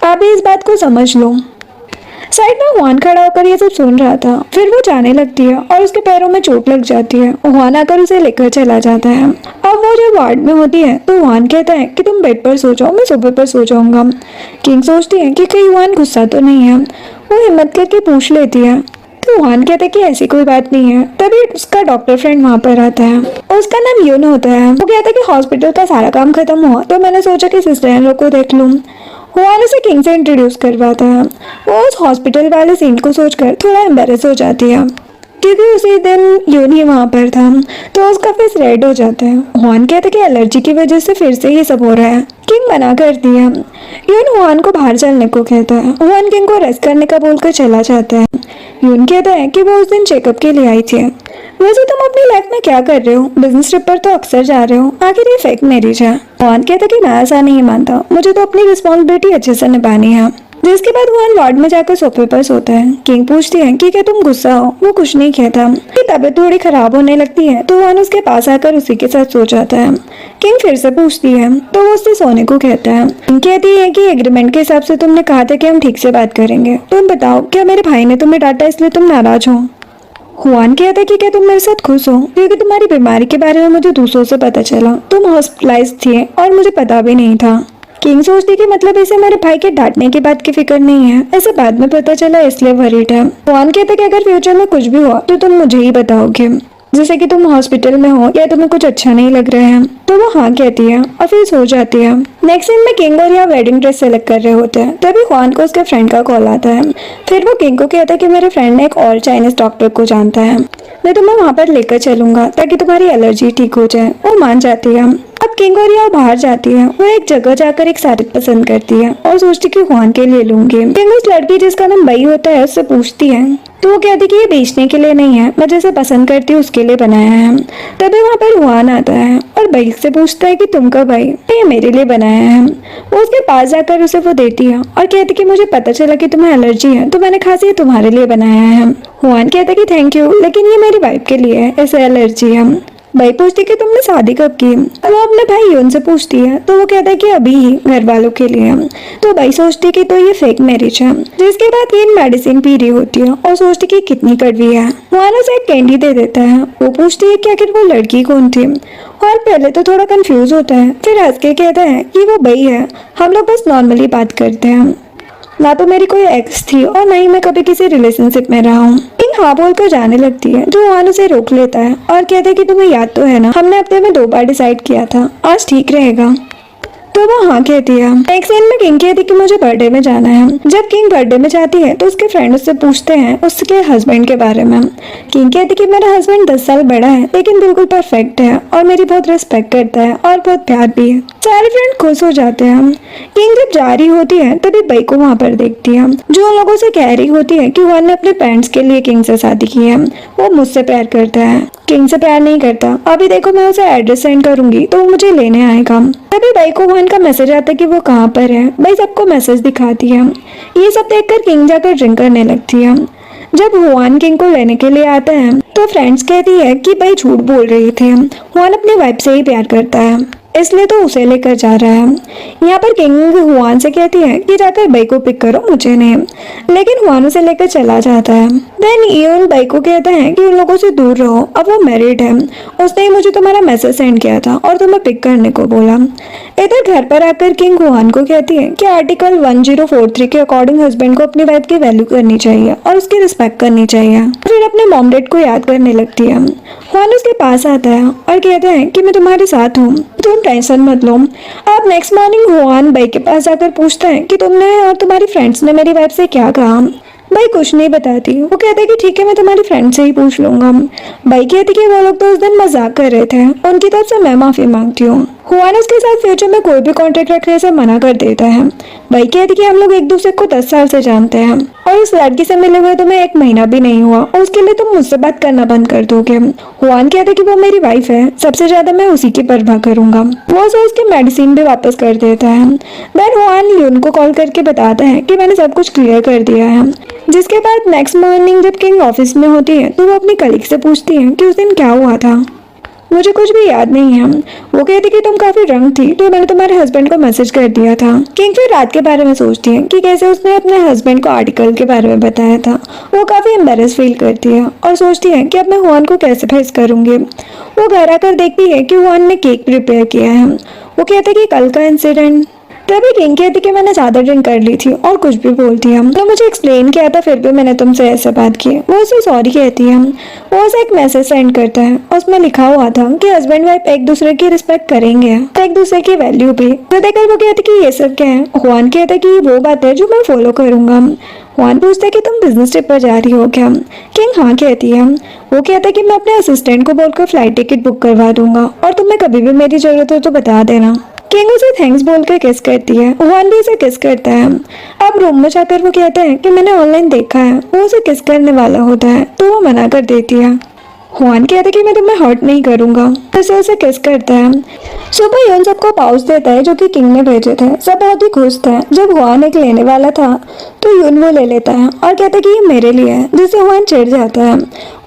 आप भी इस बात को समझ लो। साइड में हुआन खड़ा होकर ये सब सुन रहा था। फिर वो जाने लगती है और उसके पैरों में चोट लग जाती है। हुआन आकर उसे लेकर चला जाता है। अब वो जब वार्ड में होती है तो हुआन कहता है कि तुम बेड पर सो जाओ, मैं सोफे पर सो जाऊंगा। किंग सोचती है कि कहीं हुआन गुस्सा तो नहीं है। वो हिम्मत करके पूछ लेती है तो हुआन कहता है कि ऐसी कोई बात नहीं है। तभी उसका डॉक्टर फ्रेंड वहाँ पर आता है। उसका नाम यून होता है। वो कहता है कि हॉस्पिटल का सारा काम खत्म हुआ तो मैंने सोचा कि सिस्टर इन लोग को देख लूँ। हुआन उसे किंग से इंट्रोड्यूस करवाता है। वो उस हॉस्पिटल वाले सीन को सोचकर थोड़ा एम्बेरस हो जाती है क्योंकि उसी दिन यून ही वहाँ पर था, तो उसका फेस रेड हो जाता है। हुआन कहता है कि एलर्जी की वजह से फिर से ये सब हो रहा है। किंग मना करती है। यून हुआन को बाहर चलने को कहता है। हुआन किंग को रेस्ट करने का बोलकर चला जाता है। यून कहता है कि वो उस दिन चेकअप के लिए आई थी। वैसे तुम अपनी लाइफ में क्या कर रहे हो, बिजनेस ट्रिप पर तो अक्सर जा रहे हो, आखिर ये फेक मैरिज है। हुआन कहता कि मैं ऐसा नहीं मानता, मुझे तो अपनी रिस्पॉन्सिबिलिटी अच्छे से निभानी है। जिसके बाद हुआन वार्ड में जाकर सोफे पर सोता है। किंग पूछती है कि क्या तुम गुस्सा हो। वो कुछ नहीं कहता। उसकी तबीयत थोड़ी खराब होने लगती है तो हुआन उसके पास आकर उसी के साथ सो जाता है। किंग फिर से पूछती है तो वो उससे सोने को कहता है। किंग कहती है कि एग्रीमेंट के हिसाब से तुमने कहा था कि हम ठीक से बात करेंगे, तुम बताओ क्या मेरे भाई ने तुम्हें डांटा इसलिए तुम नाराज हो। हुआन कहता है कि क्या तुम मेरे साथ खुश हो, क्योंकि तुम्हारी बीमारी के बारे में मुझे दूसरों से पता चला, तुम हॉस्पिटलाइज थी और मुझे पता भी नहीं था। किंग सोचती कि मतलब इसे मेरे भाई के डांटने की बात की फिक्र नहीं है, ऐसे बाद में पता चला इसलिए वरीड है। हुआन कहता है कि अगर फ्यूचर में कुछ भी हुआ तो तुम मुझे ही बताओगे। जैसे कि तुम हॉस्पिटल में हो या तुम्हें कुछ अच्छा नहीं लग रहा है। तो वो हाँ कहती है और फिर सो जाती है। नेक्स्ट सीन में किंग और यहाँ वेडिंग ड्रेस सेलेक्ट कर रहे होते हैं, तभी जुआन को उसके फ्रेंड का कॉल आता है। फिर वो किंग को कहता है कि मेरे फ्रेंड ने एक और चाइनीज डॉक्टर को जानता है, मैं तुम्हें वहाँ पर लेकर चलूंगा ताकि तुम्हारी एलर्जी ठीक हो जाए। वो मान जाती है। अब किंग और यहाँ बाहर जाती है। वो एक जगह जाकर एक साड़ी पसंद करती है और सोचती कि जुआन के लिए लूंगी। किंग उस लड़की जिसका नाम बई होता है उससे पूछती है, तो वो कहती कि ये बेचने के लिए नहीं है, मैं जैसे पसंद करती हूँ उसके लिए बनाया है। तभी वहाँ पर जुआन आता है और बई से पूछता है कि तुम कब आई? ये मेरे लिए बनाया है। वो उसके पास जाकर उसे वो देती है और कहती कि मुझे पता चला कि तुम्हें एलर्जी है तो मैंने खास ये तुम्हारे लिए बनाया है। जुआन कहता है कि थैंक यू, लेकिन ये मेरी वाइफ के लिए है, ऐसे एलर्जी है। भाई पूछती कि तुमने शादी कब की? वो अपने भाई यून से पूछती है, तो वो कहता है कि अभी ही, घर वालों के लिए। तो भाई सोचती कि तो ये फेक मैरिज है। जिसके बाद ये मेडिसिन पी रही होती है और सोचती कि कितनी कड़वी है। वहां उसे एक कैंडी दे देता है। वो पूछती है कि आखिर वो लड़की कौन थी, और पहले तो थोड़ा कंफ्यूज होता है, फिर हंस के कहता है कि वो बई है, हम लोग बस नॉर्मली बात करते हैं, ना तो मेरी कोई एक्स थी और ना ही मैं कभी किसी रिलेशनशिप में रहा हूँ। हाँ बोलकर जाने लगती है। जो जुआन उसे रोक लेता है और कहता है कि तुम्हें याद तो है ना, हमने हफ्ते में 2 बार डिसाइड किया था, आज ठीक रहेगा? तो वो हाँ कहती है। एक सीन में किंग कहती कि मुझे बर्थडे में जाना है। जब किंग बर्थडे में जाती है तो उसके फ्रेंड उससे पूछते हैं उसके हस्बैंड के बारे में। किंग कहती कि मेरा हस्बैंड 10 साल बड़ा है लेकिन बिल्कुल परफेक्ट है और मेरी बहुत रिस्पेक्ट करता है और बहुत प्यार भी है। सारे फ्रेंड खुश हो जाते हैं। किंग जब जा रही होती है तभी बई को वहाँ पर देखती है, जो उन लोगों से कह रही होती है कि वन ने अपने पेरेंट्स के लिए किंग से शादी की है, वो मुझसे प्यार करता है, किंग से प्यार नहीं करता। अभी देखो मैं उसे एड्रेस सेंड करूंगी तो वो मुझे लेने आएगा। तभी बई को वन का मैसेज आता है कि वो कहाँ पर है। बई सबको मैसेज दिखाती है। ये सब देखकर किंग जाकर ड्रिंक करने लगती है। जब जुआन किंग को लेने के लिए आता है तो फ्रेंड्स कहती है कि बई झूठ बोल रही थी, जुआन अपनी वाइफ से ही प्यार करता है, इसलिए तो उसे लेकर जा रहा है। यहाँ पर किंग जुआन से कहती है कि जाकर बई को पिक करो, मुझे नहीं, लेकिन जुआन उसे लेकर चला जाता है। देन ईयोन बई को कहता है कि उन लोगों से दूर रहो, अब वो मैरिड है, उसने ही मुझे तुम्हारा मैसेज सेंड किया था और तुम्हें पिक करने को बोला। इधर घर पर आकर किंग जुआन को कहती है कि आर्टिकल 1043 के अकॉर्डिंग हस्बैंड को अपनी वाइफ की वैल्यू करनी चाहिए और उसकी रिस्पेक्ट करनी चाहिए। फिर अपने मॉम डैड को याद करने लगती है। जुआन उसके पास आता है और कहता है कि मैं तुम्हारे साथ हूँ, तुम टेंशन मत लो। अब नेक्स्ट मॉर्निंग जुआन बई के पास जाकर पूछता है कि तुमने और तुम्हारी फ्रेंड्स ने मेरी वाइफ से क्या कहा। भाई कुछ नहीं बताती। वो कहता है कि ठीक है मैं तुम्हारी फ्रेंड से ही पूछ लूंगा। भाई कहती कि वो लोग तो उस दिन मजाक कर रहे थे, उनकी तरफ से मैं माफी मांगती हूँ। जुआन उसके साथ फ्यूचर में कोई भी कॉन्ट्रैक्ट रखने से मना कर देता है। भाई कहती कि हम लोग एक दूसरे को 10 साल से जानते हैं और इस लड़की से मिले हुए तुम्हें 1 महीना भी नहीं हुआ और उसके लिए तुम मुझसे बात करना बंद कर दोगे। जुआन कहता कि वो मेरी वाइफ है, सबसे ज्यादा मैं उसी की परवाह करूंगा। वो उसे उसकी मेडिसिन भी वापस कर देता है। देन जुआन यून को कॉल करके बताता है कि मैंने सब कुछ क्लियर कर दिया है। जिसके बाद नेक्स्ट मॉर्निंग जब किंग ऑफिस में होती है तो वो अपनी कलीग से पूछती है कि उस दिन क्या हुआ था। मुझे कुछ भी याद नहीं है। वो कहती कि तुम काफी ड्रंक थी तो मैंने तुम्हारे हस्बैंड को मैसेज कर दिया था। किंग फिर रात के बारे में सोचती है कि कैसे उसने अपने हस्बैंड को आर्टिकल के बारे में बताया था। वो काफी एम्बेरस फील करती है और सोचती है कि अब मैं जुआन को कैसे फेस करूंगी। वो घर आकर देखती है कि जुआन ने केक प्रिपेयर किया है। वो कहता है कि कल का इंसिडेंट। तभी किंग कहती कि मैंने ज्यादा ड्रिंक कर ली थी और कुछ भी बोलती है, तो मुझे एक्सप्लेन किया था फिर भी मैंने तुमसे ऐसे बात की। वो उसे सॉरी कहती है। वो उसे एक मैसेज सेंड करता है, उसमें लिखा हुआ था कि हस्बैंड वाइफ एक दूसरे की रिस्पेक्ट करेंगे, एक दूसरे की वैल्यू भी। तो देखकर वो कहती कि ये सब क्या है। जुआन कहता है कि वो बात है जो मैं फॉलो करूंगा। जुआन पूछता है कि तुम बिजनेस ट्रिप पर जा रही हो क्या। किंग हाँ कहती है। वो कहता है कि मैं अपने असिस्टेंट को बोलकर फ्लाइट टिकट बुक करवा दूंगा और तुम्हें कभी भी मेरी जरूरत हो तो बता देना। किंग उसे थैंक्स बोलकर किस करती है। जुआन भी उसे किस करता है। अब रूम में जाकर वो कहता है कि मैंने ऑनलाइन देखा है। वो उसे किस करने वाला होता है तो वो मना कर देती है। जुआन कहता है कि मैं तुम्हें हर्ट नहीं करूंगा, फिर उसे किस करता है। सुबह यून सबको पाउच देता है जो कि किंग ने भेजे थे। सब बहुत ही खुश थे। जब जुआन एक लेने वाला था तो यून वो ले लेता है और कहता है कि ये मेरे लिए है, जिससे जुआन चिढ़ जाता है।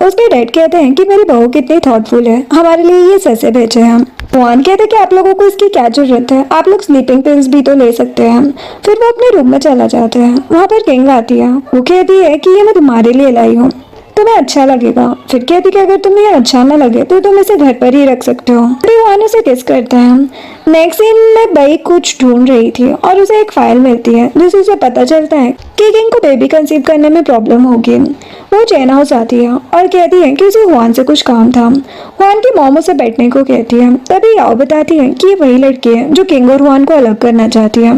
उसके डैड कहते हैं कि मेरी बहू कितनी थॉटफुल है, हमारे लिए ये सैसे भेजे हैं। जुआन कहते हैं कि आप लोगों को इसकी क्या जरूरत है, आप लोग स्लीपिंग पिल्स भी तो ले सकते हैं। फिर वो अपने रूम में चला जाता है। वहाँ पर किंग आती है। वो कहती है कि ये मैं तुम्हारे लिए लाई हूँ, तुम्हें अच्छा लगेगा। फिर कहती कि अगर तुम्हें अच्छा ना लगे तो तुम इसे घर पर ही रख सकते हो। फिर हुआन उसे किस करता है। नेक्स्ट सीन में बई कुछ ढूंढ रही थी और उसे एक फाइल मिलती है जिससे उसे पता चलता है कि किंग को बेबी कंसीव करने में प्रॉब्लम होगी। वो चैन हाउस आती है और कहती है कि उसे हुआन से कुछ काम था। हुआन की मॉम उसे बैठने को कहती है। तभी याओ बताती है कि ये वही लड़की है जो किंग और हुआन को अलग करना चाहती है।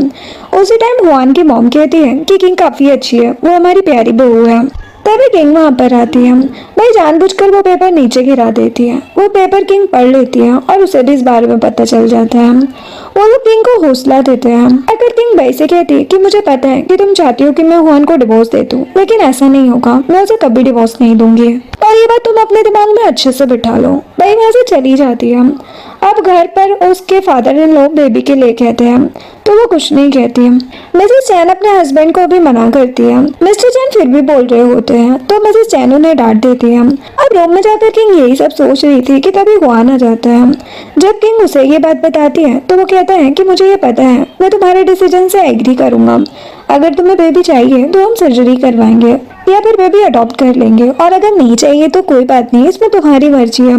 उसी टाइम हुआन की मॉम कहती है कि किंग काफी अच्छी है, वो हमारी प्यारी बहू है। तभी किंग वहाँ पर आती है। भाई जानबूझकर वो पेपर नीचे गिरा देती है। वो पेपर किंग पढ़ लेती है और उसे भी इस बारे में पता चल जाता है। वो लोग किंग को हौसला देते हैं। अगर किंग भाई से कहती है कि मुझे पता है कि तुम चाहती हो कि मैं हुआन को डिवोर्स दे दूं, लेकिन ऐसा नहीं होगा, मैं उसे कभी डिवोर्स नहीं दूंगी और ये बात तुम अपने दिमाग में अच्छे से बिठा लो। भाई वहाँ से चली जाती है। अब घर पर उसके फादर इन लॉ बेबी के लिए कहते हैं तो वो कुछ नहीं कहती। मिसेस चैन अपने हस्बैंड को भी मना करती है। मिस्टर चैन फिर भी बोल रहे होते हैं तो मिसेस चैन उन्हें डांट देती है। अब रूम में जाकर किंग यही सब सोच रही थी कि तभी हुआन आ जाता है। जब किंग उसे ये बात बताती है तो वो कहता है कि मुझे ये पता है, मैं तुम्हारे डिसीजन से एग्री करूंगा। अगर तुम्हें बेबी चाहिए तो हम सर्जरी करवाएंगे या फिर बेबी अडॉप्ट कर लेंगे, और अगर नहीं चाहिए तो कोई बात नहीं, इसमें तुम्हारी मर्जी है।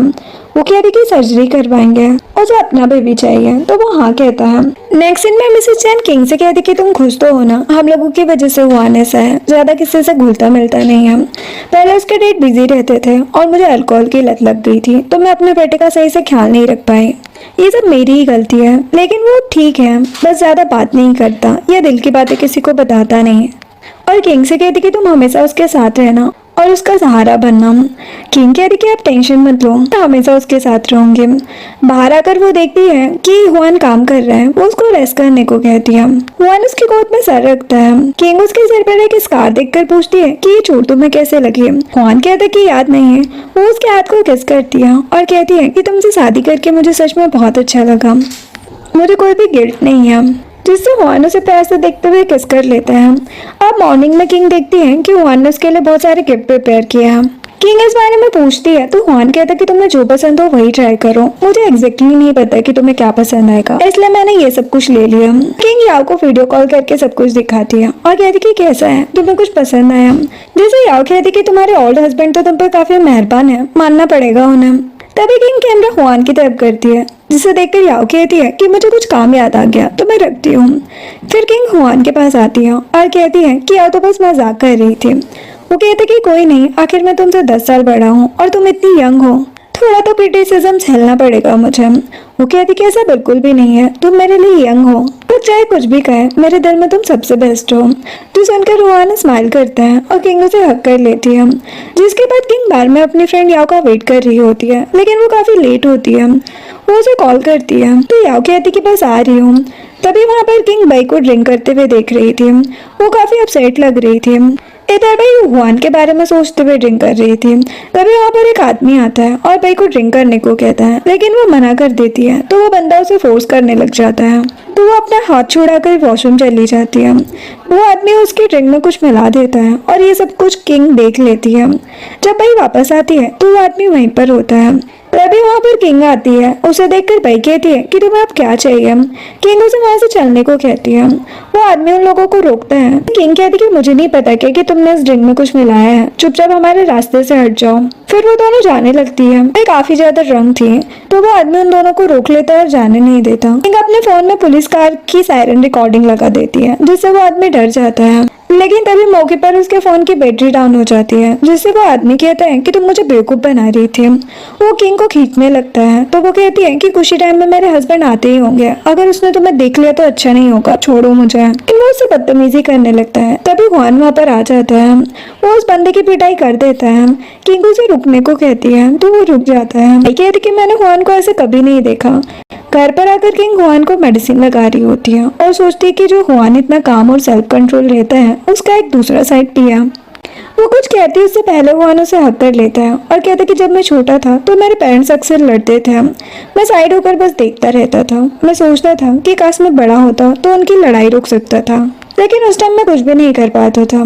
वो कह रही कि सर्जरी करवाएंगे और जो अपना बेबी चाहिए तो वो हाँ कहता है। नेक्स्ट सीन में मिसेस चैन किंग से कहती कि तुम खुश तो हो ना, हम लोगों की वजह से हुआन ऐसा है, ज्यादा किसी से घुलता मिलता नहीं है। पहले उसके डेट बिजी रहते थे और मुझे अल्कोहल की लत लग गई थी तो मैं अपने बेटे का सही से ख्याल नहीं रख पाई। ये सब मेरी ही गलती है, लेकिन वो ठीक है, बस ज्यादा बात नहीं करता या दिल की बातें किसी को बताता नहीं। और किंग से कहती कि तुम हमेशा उसके साथ रहना और उसका सहारा बनना। किंग कहती कि आप टेंशन मत लो, मैं हमेशा उसके साथ रहूंगी। बाहर आकर वो देखती है कि हुआन काम कर रहा है। वो उसको रेस्ट करने को कहती है। हुआन उसकी गोद में सर रखता है। किंग उसके सिर पर एक स्कार देखकर पूछती है कि ये चोट तुम्हें कैसे लगी। हुआन कहता है कि याद नहीं है। वो उसके हाथ को किस करती है और कहती है कि तुमसे शादी करके मुझे सच में बहुत अच्छा लगा, मुझे कोई भी गिल्ट नहीं है। जिससे हुआन उसे प्यार से देखते हुए किस कर लेता है। अब मॉर्निंग में किंग देखती है कि हुआन ने उसके लिए बहुत सारे गिफ्ट प्रिपेयर किया है। किंग इस बारे में पूछती है तो हुआन कहता है कि तुम्हें जो पसंद हो वही ट्राई करो, मुझे एग्जैक्टली नहीं पता कि तुम्हें क्या पसंद आएगा, इसलिए मैंने ये सब कुछ ले लिया। किंग याओ को वीडियो कॉल करके सब कुछ दिखाती है और कहती कि कैसा है, तुम्हें कुछ पसंद आया। जैसे याओ कहती कि तुम्हारे ओल्ड हस्बैंड तो तुम पर काफी मेहरबान है, मानना पड़ेगा उन्हें। तभी किंग कैमरा हुआन की तरफ करती है, जिसे देखकर याओ कहती है कि मुझे कुछ काम याद आ गया तो मैं रखती हूँ। फिर किंग हुआन के पास आती है और कहती है कि याओ तो बस मजाक कर रही थी। वो कहते कि कोई नहीं, आखिर मैं तुमसे 10 साल बड़ा हूँ और तुम इतनी यंग हो, थोड़ा तो क्रिटिसिज्म झेलना पड़ेगा मुझे। वो कहती कि ऐसा बिल्कुल भी नहीं है, तुम मेरे लिए यंग हो, तो चाहे कुछ भी कहे मेरे दिल में तुम सबसे बेस्ट हो। जो सुनकर हुआन स्माइल करता है और किंग उसे हक कर लेती है। जिसके बाद किंग बार में अपनी फ्रेंड याओ का वेट कर रही होती है, लेकिन वो काफी लेट होती है। वो उसे कॉल करती है तो याओ कहती कि बस आ रही हूँ। तभी वहाँ पर किंग बाई को ड्रिंक करते हुए देख रही थी। वो काफी अपसेट लग रही थी। इधर भाई हुआन के बारे में सोचते हुए ड्रिंक कर रही थी। तभी वहाँ पर एक आदमी आता है और भाई को ड्रिंक करने को कहता है, लेकिन वो मना कर देती है तो वो बंदा उसे फोर्स करने लग जाता है। तो वो अपना हाथ छुड़ाकर वॉशरूम चली जाती है। वो आदमी उसकी ड्रिंक में कुछ मिला देता है और ये सब कुछ किंग देख लेती है। जब भाई वापस आती है तो वो आदमी वहीं पर होता है। तभी वहाँ पर किंग आती है। उसे देखकर भाई कहती है कि तुम्हें अब क्या चाहिए। किंग उसे वहाँ से चलने को कहती है। वो आदमी उन लोगों को रोकता है। किंग कहती कि मुझे नहीं पता कि तुमने इस ड्रिंक में कुछ मिलाया है, चुपचाप हमारे रास्ते से हट जाओ। फिर वो दोनों जाने लगती है। वे काफी ज्यादा ड्रंक थी तो वो आदमी उन दोनों को रोक लेता है और जाने नहीं देता। किंग अपने फोन में पुलिस कार की सायरन रिकॉर्डिंग लगा देती है, जिससे वो आदमी डर जाता है। लेकिन तभी मौके पर उसके फोन की बैटरी डाउन हो जाती है, जिससे वो आदमी कहता है कि तुम मुझे बेवकूफ बना रही थी। वो किंग को खींचने लगता है तो वो कहती है कि कुछ ही टाइम में मेरे हस्बैंड आते ही होंगे, अगर उसने तुम्हें देख लिया तो अच्छा नहीं होगा, छोड़ो मुझे। वो उससे बदतमीजी करने लगता है। तभी हुआन वहाँ पर आ जाता है। वो उस बंदे की पिटाई कर देता है। किंग उसे रुकने को कहती है तो वो रुक जाता है। कहती कि मैंने हुआन को ऐसे कभी नहीं देखा। घर पर आकर किंग हुआन को मेडिसिन लगा रही होती है और सोचती है कि जो हुआन इतना काम और सेल्फ कंट्रोल रहता है उसका एक दूसरा साइड भी है। वो कुछ कहती है उससे पहले हुआन उसे हक कर लेता है और कहता है कि जब मैं छोटा था तो मेरे पेरेंट्स अक्सर लड़ते थे, मैं साइड होकर बस देखता रहता था। मैं सोचता था कि काश मैं बड़ा होता तो उनकी लड़ाई रोक सकता था, लेकिन उस टाइम मैं कुछ भी नहीं कर पाता था।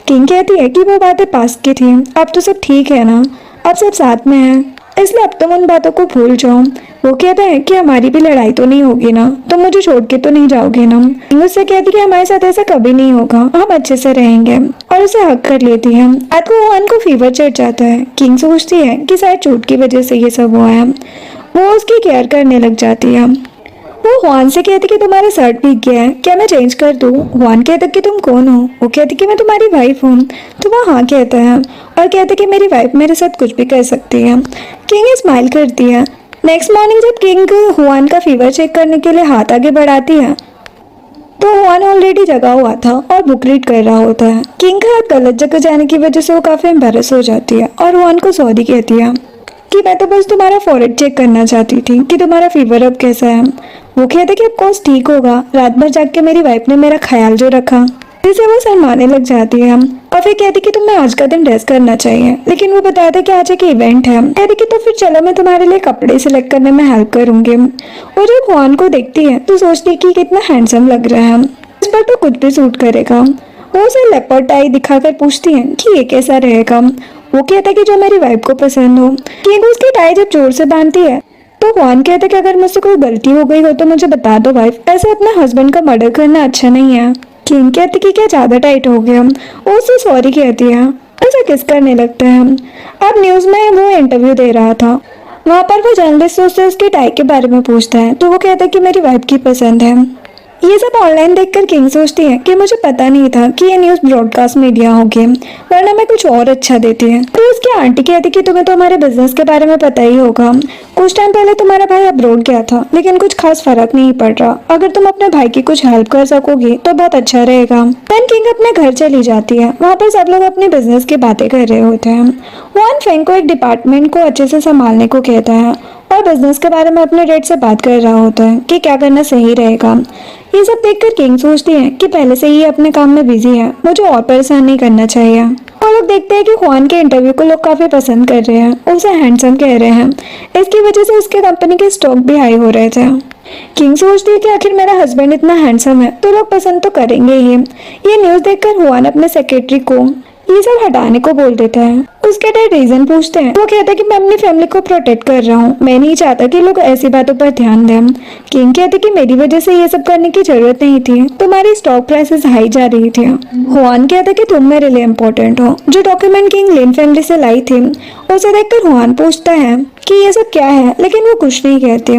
किंग कहती है कि वो बातें पास की थी, अब तो सब ठीक है ना, अब सब साथ में है, इसलिए अब तुम उन बातों को भूल जाओ। वो कहता है कि हमारी भी लड़ाई तो नहीं होगी ना, तुम मुझे छोड़ के तो नहीं जाओगे ना। उससे कहती कि हमारे साथ ऐसा कभी नहीं होगा, हम अच्छे से रहेंगे, और उसे हक कर लेती है। रात को हुआन को फीवर चढ़ जाता है। किंग सोचती है कि शायद चोट की वजह से ये सब हुआ है। वो उसकी केयर करने लग जाती है। वो हुआन से कहती कि तुम्हारा शर्ट भीग गया है, क्या मैं चेंज कर दूँ? हुआन कहता कि तुम कौन हो? वो कहती कि मैं तुम्हारी वाइफ हूँ। तो वो हाँ कहता है और कहता कि मेरी वाइफ मेरे साथ कुछ भी कर सकती है। किंग स्माइल करती है। नेक्स्ट मॉर्निंग जब किंग हुआन का फीवर चेक करने के लिए हाथ आगे बढ़ाती है तो हुआन ऑलरेडी जगा हुआ था और बुक रीड कर रहा होता है। किंग का हाथ गलत जगह जाने की वजह से वो काफी एम्बेरस हो जाती है और हुआन को सॉरी कहती है कि मैं तो बस तुम्हारा फॉरहेड चेक करना चाहती थी कि तुम्हारा फीवर अब कैसा है। वो कहते कि ऑफकोर्स ठीक होगा, रात भर जाग के मेरी वाइफ ने मेरा ख्याल जो रखा। जिसे वो शर्माने लग जाती है और फिर कहती कि तुम्हें आज का दिन रेस्ट करना चाहिए, लेकिन वो बताता कि आज एक इवेंट है। कहती कि तो फिर चलो मैं तुम्हारे लिए कपड़े सिलेक्ट करने में हेल्प करूंगी। वो जब हुआन को देखती है तो सोचती है कि कितना हैंडसम लग रहा है, इस पर तो कुछ भी सूट करेगा। वो उसे लेपर्ड टाई दिखाकर पूछती है कि ये कैसा रहेगा। वो कहता है कि जो मेरी वाइफ को पसंद हो। किंग उसकी टाई जब जोर से बांधती है तो हुआन कहता है कि अगर मुझसे कोई गलती हो गई हो तो मुझे बता दो वाइफ, ऐसे अपने हस्बैंड का मर्डर करना अच्छा नहीं है। किंग कहती कि क्या ज्यादा टाइट हो गया। वो उससे सॉरी कहती है, उसे किस करने लगते हैं। अब न्यूज में वो इंटरव्यू दे रहा था, वहाँ पर वो जर्नलिस्ट उससे उसकी टाई के बारे में पूछता है तो वो कहता है कि मेरी वाइफ की पसंद है। ये सब ऑनलाइन देखकर किंग सोचती है कि मुझे पता नहीं था कि ये न्यूज़ ब्रॉडकास्ट मीडिया होगी, वरना मैं कुछ और अच्छा देती है। तो उसकी आंटी कहती कि तुम्हें तो हमारे बिजनेस के बारे में पता ही होगा, कुछ टाइम पहले तुम्हारा भाई अब्रॉड गया था लेकिन कुछ खास फर्क नहीं पड़ रहा। अगर तुम अपने भाई की कुछ हेल्प कर सकोगी तो बहुत अच्छा रहेगा। देन किंग अपने घर चली जाती है। वहाँ पर सब लोग अपने बिजनेस की बातें कर रहे होते हैं। हुआन फेंग को एक डिपार्टमेंट को अच्छे से संभालने को कहता है और बिजनेस के बारे में अपने डैड से बात कर रहा होता है कि क्या करना सही रहेगा। ये सब देखकर किंग सोचती है कि पहले से ही अपने काम में बिजी है, मुझे और परेशान नहीं करना चाहिए। और लोग देखते हैं कि हुआन के इंटरव्यू को लोग काफी पसंद कर रहे हैं, उसे हैंडसम कह रहे हैं। इसकी वजह से उसके कंपनी के स्टॉक भी हाई हो रहे थे। किंग सोचती है कि आखिर मेरा हस्बैंड इतना हैंडसम है तो लोग पसंद तो करेंगे ही। ये न्यूज देखकर हुआन अपने सेक्रेटरी को ये सब हटाने को बोल देता है। उसके डैड रीजन पूछते हैं। वो कहता है कि मैं अपनी फैमिली को प्रोटेक्ट कर रहा हूँ, मैं नहीं चाहता कि लोग ऐसी बातों पर ध्यान दें। किंग कहते कि मेरी वजह से ये सब करने की जरूरत नहीं थी, तुम्हारी स्टॉक प्राइसेस हाई जा रही थी। हुआन कहता कि तुम मेरे लिए इम्पोर्टेंट हो। जो डॉक्यूमेंट किंग लिन फैमिली से लाई थी उसे देखकर हुआन पूछता है कि ये सब क्या है, लेकिन वो कुछ नहीं कहती।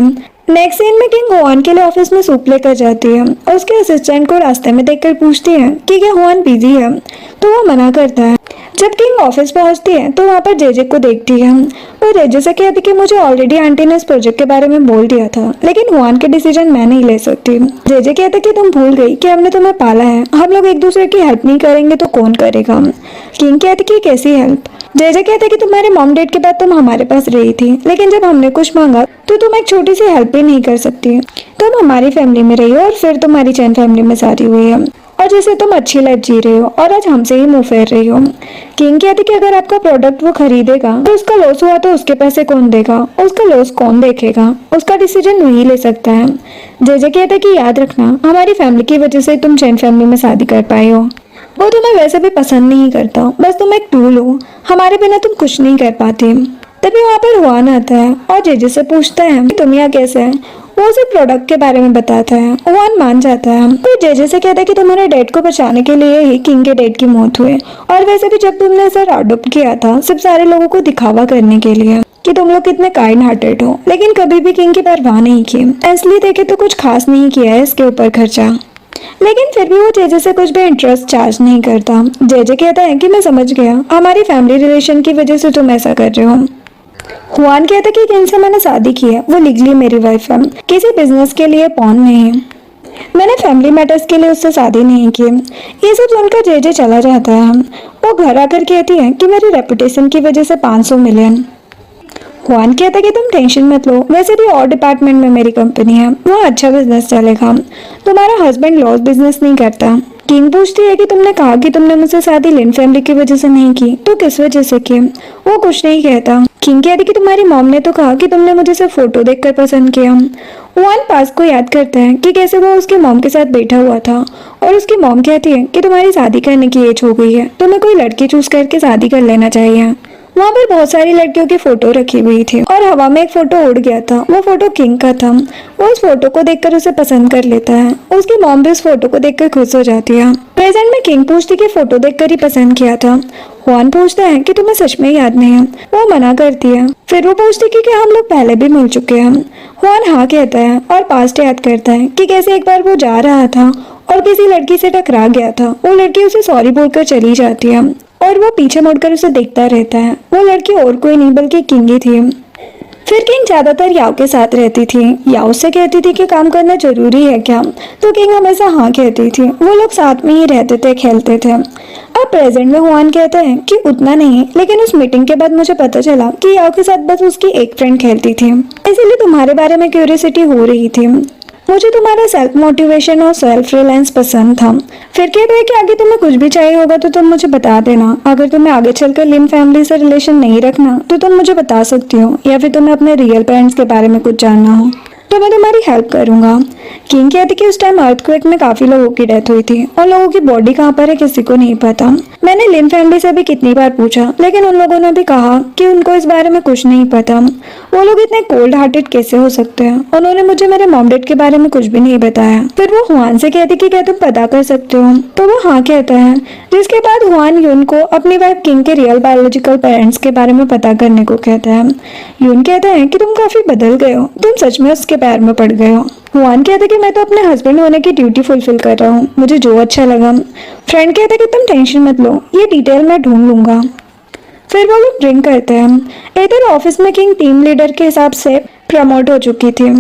नेक्स्ट सीन में किंग हुआन के लिए ऑफिस में सूप लेकर जाती है और उसके असिस्टेंट को रास्ते में देखकर पूछती है कि क्या हुआन बिजी है, तो वो मना करता है। जब किंग ऑफिस पहुंचती है तो वहाँ पर जेजे को देखती है। वो जेजे से कहती कि मुझे ऑलरेडी आंटी ने इस प्रोजेक्ट के बारे में बोल दिया था, लेकिन हुआन के डिसीजन मैं नहीं ले सकती। जेजे कहते कि तुम भूल गई कि हमने तुम्हें पाला है, हम लोग एक दूसरे की हेल्प नहीं करेंगे तो कौन करेगा। किंग कहती कि कैसी हेल्प। जेजे कहते कि तुम्हारे मॉम डेड के बाद तुम हमारे पास रही थी, लेकिन जब हमने कुछ मांगा तो तुम एक छोटी सी हेल्प भी नहीं कर सकती। तुम हमारी फैमिली में रही हो और फिर तुम्हारी चैन फैमिली में शादी हुई है और जैसे तुम अच्छी लाइफ जी रहे हो और आज हमसे ही मुंह फेर रही हो। किंग कहती कि अगर आपका प्रोडक्ट वो खरीदेगा तो उसका लॉस हुआ तो उसके पैसे कौन देगा, उसका लॉस कौन देखेगा, उसका डिसीजन वही ले सकता है। जेजे कहते कि याद रखना, हमारी फैमिली की वजह से तुम चैन फैमिली में शादी कर पाए हो। वो तुम्हें वैसे भी पसंद नहीं करता, बस तुम एक टूल हो, हमारे बिना तुम कुछ नहीं कर पाती। तभी वहाँ पर हुआन आता है और जेजे से पूछता है कि तुम यहाँ कैसे है। वो उसे प्रोडक्ट के बारे में बताता है। हुआन मान जाता है। तो जेजे से कहता है कि तुम्हारे डैड को बचाने के लिए ही किंग के डैड की मौत हुई, और वैसे भी जब तुमने इसे अडॉप्ट किया था सिर्फ सारे लोगों को दिखावा करने के लिए कि तुम लोग कितने काइंड हार्टेड हो, लेकिन कभी भी किंग की परवाह नहीं की। असली देखे तो कुछ खास नहीं किया है इसके ऊपर खर्चा, लेकिन फिर भी वो जेजे से कुछ भी इंटरेस्ट चार्ज नहीं करता। जेजे कहता है कि मैं समझ गया, हमारी फैमिली रिलेशन की वजह से तुम ऐसा कर रहे हो। हुआन कहता है कि किंग से मैंने शादी की है, वो लीगली मेरी वाइफ है, किसी बिजनेस के लिए पॉन नहीं। मैंने फैमिली मैटर्स के लिए उससे शादी नहीं की। ये सब सुनकर जेजे चला जाता है। वो घर आकर कहती है कि मेरी रेपुटेशन की वजह से 500 मिलियन। हुआन कहता है कि तुम टेंशन मत लो, वैसे भी और डिपार्टमेंट में मेरी कंपनी है, वहाँ अच्छा बिजनेस चलेगा, तुम्हारा हस्बैंड लॉस बिजनेस नहीं करता। किंग पूछती है कि तुमने कहा कि तुमने मुझसे शादी लिन फैमिली की वजह से नहीं की, तो किस वजह से की। वो कुछ नहीं कहता। किंग कहती कि तुम्हारी मॉम ने तो कहा कि तुमने मुझे सिर्फ फोटो देखकर पसंद किया। हुआन पास को याद करता है कि कैसे वो उसके मॉम के साथ बैठा हुआ था और उसकी मॉम कहती है कि तुम्हारी शादी करने की एज हो गई है, तुम्हें कोई लड़की चूज करके शादी कर लेना चाहिए। वहाँ पर बहुत सारी लड़कियों की फोटो रखी हुई थी और हवा में एक फोटो उड़ गया था। वो फोटो किंग का था। वो उस फोटो को देखकर उसे पसंद कर लेता है। उसकी मॉम भी उस फोटो को देखकर खुश हो जाती है। प्रेजेंट में किंग पूछती कि फोटो देखकर ही पसंद किया था। हुआन पूछता है कि तुम्हें सच में याद नहीं है। वो मना करती है। फिर वो पूछती कि हम लोग पहले भी मिल चुके हैं। हुआन हाँ कहता है और पास्ट याद करता है कि कैसे एक बार वो जा रहा था और किसी लड़की से टकरा गया था। वो लड़की उसे सॉरी बोलकर चली जाती है और वो पीछे मुड़कर उसे देखता रहता है। वो लड़की और कोई नहीं बल्कि किंग ही थी। फिर किंग ज्यादातर याओ के साथ रहती थी। याओ उससे कहती थी कि काम करना जरूरी है क्या, तो किंग हमेशा हाँ कहती थी। वो लोग साथ में ही रहते थे, खेलते थे। अब प्रेजेंट में हुआन कहता है कि उतना नहीं, लेकिन उस मीटिंग के बाद मुझे पता चला कि याओ के साथ बस उसकी एक फ्रेंड खेलती थी, इसीलिए तुम्हारे बारे में क्यूरियोसिटी हो रही थी। मुझे तुम्हारा सेल्फ मोटिवेशन और सेल्फ रिलायंस पसंद था। फिर कहते हैं कि आगे तुम्हें कुछ भी चाहिए होगा तो तुम मुझे बता देना। अगर तुम्हें आगे चलकर लिम फैमिली से रिलेशन नहीं रखना तो तुम मुझे बता सकती हो, या फिर तुम्हें अपने रियल पेरेंट्स के बारे में कुछ जानना हो तो मैं तुम्हारी हेल्प करूंगा। किंग कहती कि उस टाइम अर्थक्वेक में काफी लोगों की डेथ हुई थी और लोगों की बॉडी कहाँ पर है किसी को नहीं पता। मैंने लिम फैमिली से भी कितनी बार पूछा, लेकिन उन लोगों ने भी कहा कि उनको इस बारे में कुछ नहीं पता। वो लोग इतने कोल्ड हार्टेड कैसे हो सकते हैं। उन्होंने मुझे मेरे मॉम डैड के बारे में कुछ भी नहीं बताया। फिर वो हुआन से कहती कि क्या तुम पता कर सकते हो, तो वो हाँ कहता है। जिसके बाद हुआन यून को अपनी वाइफ किंग के रियल बायोलॉजिकल पेरेंट्स के बारे में पता करने को कहता है। यून कहता है कि तुम काफी बदल गए हो, तुम सच में उसके पैर में पड़ गए हो। हुआन कहता है कि मैं तो अपने हस्बैंड होने की ड्यूटी फुलफिल कर रहा हूँ, मुझे जो अच्छा लगा। फ्रेंड कहता है कि तुम टेंशन मत लो, ये डिटेल मैं ढूंढ लूंगा। फिर वो लोग ड्रिंक करते हैं। इधर ऑफिस में किंग टीम लीडर के हिसाब से प्रमोट हो चुकी थी।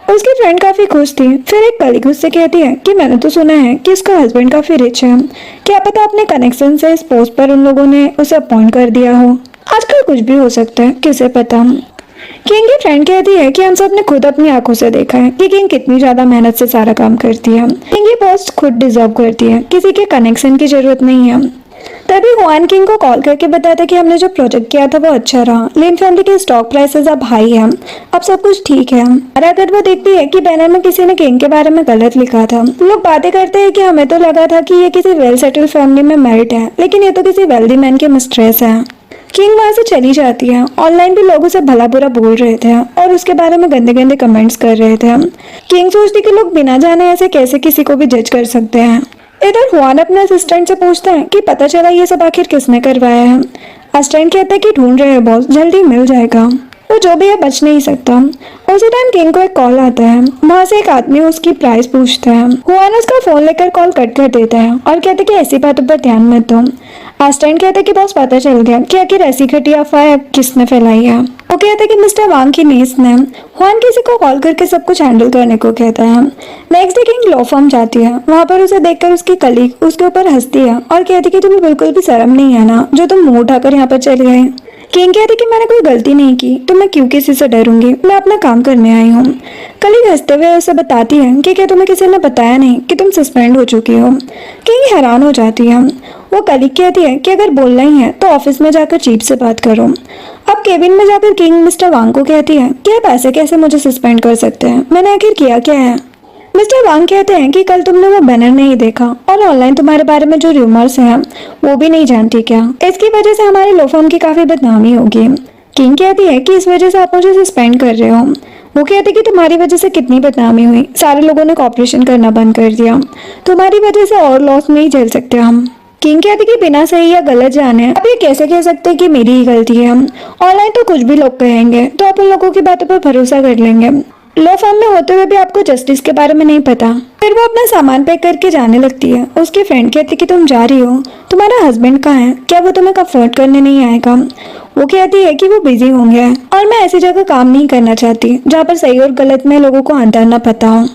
उसकी फ्रेंड काफी खुश थी। फिर एक कलीग उससे कहती है कि मैंने तो सुना है कि उसका हस्बैंड काफी रिच है, क्या पता अपने कनेक्शन से इस पोस्ट पर उन लोगों ने उसे अपॉइंट कर दिया हो। आजकल कुछ भी हो सकता है, किसे पता। किंग की फ्रेंड कहती है कि हम सब ने खुद अपनी आंखों से देखा है कि किंग कितनी ज्यादा मेहनत से सारा काम करती है। किंग ये पोस्ट खुद डिजर्व करती है, किसी के कनेक्शन की जरूरत नहीं है। तभी हुआन किंग को कॉल करके बताता कि हमने जो प्रोजेक्ट किया था वो अच्छा रहा। लिन फैमिली के स्टॉक प्राइसेस अब हाई है, अब सब कुछ ठीक है। और अगर वो देखती है कि बैनर में किसी ने किंग के बारे में गलत लिखा था। लोग बातें करते हैं कि हमें तो लगा था कि ये किसी वेल सेटल्ड फैमिली में मैरिड है, लेकिन ये तो किसी वेल्दी मैन के मिस्ट्रेस है। किंग वहां से चली जाती है। ऑनलाइन भी लोग उसे भला बुरा बोल रहे थे और उसके बारे में गंदे गंदे कमेंट्स कर रहे थे। किंग सोचती कि लोग बिना जाने ऐसे कैसे किसी को भी जज कर सकते हैं। इधर हुआन अपने असिस्टेंट से पूछता है कि पता चला ये सब आखिर किसने करवाया है। असिस्टेंट कहता है कि ढूंढ रहे हैं बॉस, जल्दी मिल जाएगा। वो जो भी है बच नहीं सकता। उसी टाइम किंग को एक कॉल आता है। वहाँ से एक आदमी उसकी प्राइस पूछता है। हुआन उसका फोन लेकर कॉल कट कर देता है और कहते कि ऐसी बातों पर ध्यान मत दो। असिस्टेंट कहते कि बॉस पता चल गया कि आखिर ऐसी घटिया अफवाह किसने फैलाई है। वो कहते कि मिस्टर वांग की नीस ने। हुआन किसी को कॉल करके सब कुछ हैंडल करने को कहता है। Next day king law firm जाती है। वहाँ पर उसे देखकर उसकी कलीग उसके ऊपर हंसती है और कहती कि तुम्हें बिल्कुल भी शर्म नहीं है ना, जो तुम मुंह उठाकर यहाँ पर चले गए। किंग कहती कि मैंने कोई गलती नहीं की, तो मैं क्यों किसी से डरूंगी, मैं अपना काम करने आई हूँ। कलीग हंसते हुए उसे बताती है कि क्या तुम्हें किसी ने बताया नहीं कि तुम सस्पेंड हो चुकी हो। किंग हैरान हो जाती है। वो कलीग कहती है कि अगर बोलना ही है तो ऑफिस में जाकर चीफ से बात करो। अब केबिन में जाकर किंग मिस्टर वांग को कहती है कि आप ऐसे कैसे मुझे सस्पेंड कर सकते हैं, मैंने आखिर किया क्या है। मिस्टर वांग कहते हैं कि कल तुमने वो बैनर नहीं देखा और ऑनलाइन तुम्हारे बारे में जो रूमर्स हैं वो भी नहीं जानती क्या, इसकी वजह से हमारे लॉ फर्म की काफी बदनामी होगी। किंग कहती है कि इस वजह से आप मुझे सस्पेंड कर रहे हो। वो कहते कि तुम्हारी वजह से कितनी बदनामी हुई, सारे लोगों ने कॉपरेशन करना बंद कर दिया, तुम्हारी वजह से और लॉस नहीं झेल सकते हम। किंग कहती कि बिना सही या गलत जाने आप ये कैसे कह सकते कि मेरी ही गलती है। ऑनलाइन तो कुछ भी लोग कहेंगे तो आप उन लोगों की बातों पर भरोसा कर लेंगे। लॉ फर्म में होते हुए भी आपको जस्टिस के बारे में नहीं पता। फिर वो अपना सामान पैक करके जाने लगती है। उसकी फ्रेंड कहती कि तुम जा रही हो, तुम्हारा हस्बैंड कहाँ है, क्या वो तुम्हें कंफर्ट करने नहीं आएगा। वो कहती है कि वो बिजी होंगे और मैं ऐसी जगह काम नहीं करना चाहती जहाँ पर सही और गलत में लोगों को अंतर न पता हो।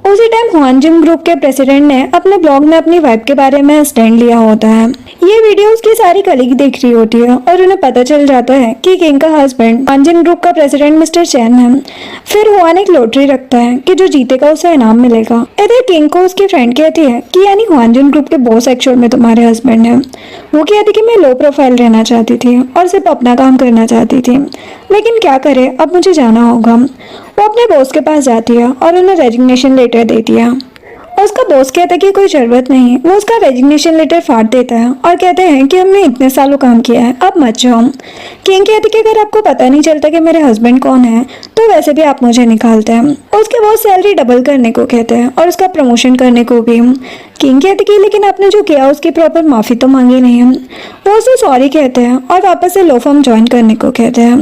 उसी टाइम हुआन जिम ग्रुप के प्रेसिडेंट ने अपने ब्लॉग में अपनी वाइफ के बारे में स्टैंड लिया होता है। ये वीडियो उसकी सारी कलीग देख रही होती है और उन्हें पता चल जाता है कि किंग का हस्बैंड हुआन जिम ग्रुप का प्रेसिडेंट मिस्टर चैन है। फिर हुआन एक लॉटरी रखता है कि जो जीतेगा उसे इनाम मिलेगा। इधर किंग को उसकी फ्रेंड कहती है कि यानी हुआन जिम ग्रुप के बॉस एक्चुअल में तुम्हारे हस्बैंड है। वो कहती कि मैं लो प्रोफाइल रहना चाहती थी और सिर्फ अपना काम करना चाहती थी, लेकिन क्या करे, अब मुझे जाना होगा। वो अपने बॉस के पास जाती है और उन्हें रेजिग्नेशन लेटर देती है। उसका बॉस कहता है कि कोई जरूरत नहीं। वो उसका रेजिग्नेशन लेटर फाड़ देता है और कहते हैं कि हमने इतने सालों काम किया है, अब मत जाओ। किंग कहती है कि अगर आपको पता नहीं चलता कि मेरे हस्बैंड कौन है तो वैसे भी आप मुझे निकालते हैं। उसके बॉस सैलरी डबल करने को कहते हैं और उसका प्रमोशन करने को भी। किंग कहती कि लेकिन आपने जो किया उसकी प्रॉपर माफी तो मांगी नहीं है। वो उसे सॉरी कहते हैं और वापस से लॉ फर्म ज्वाइन करने को कहते हैं,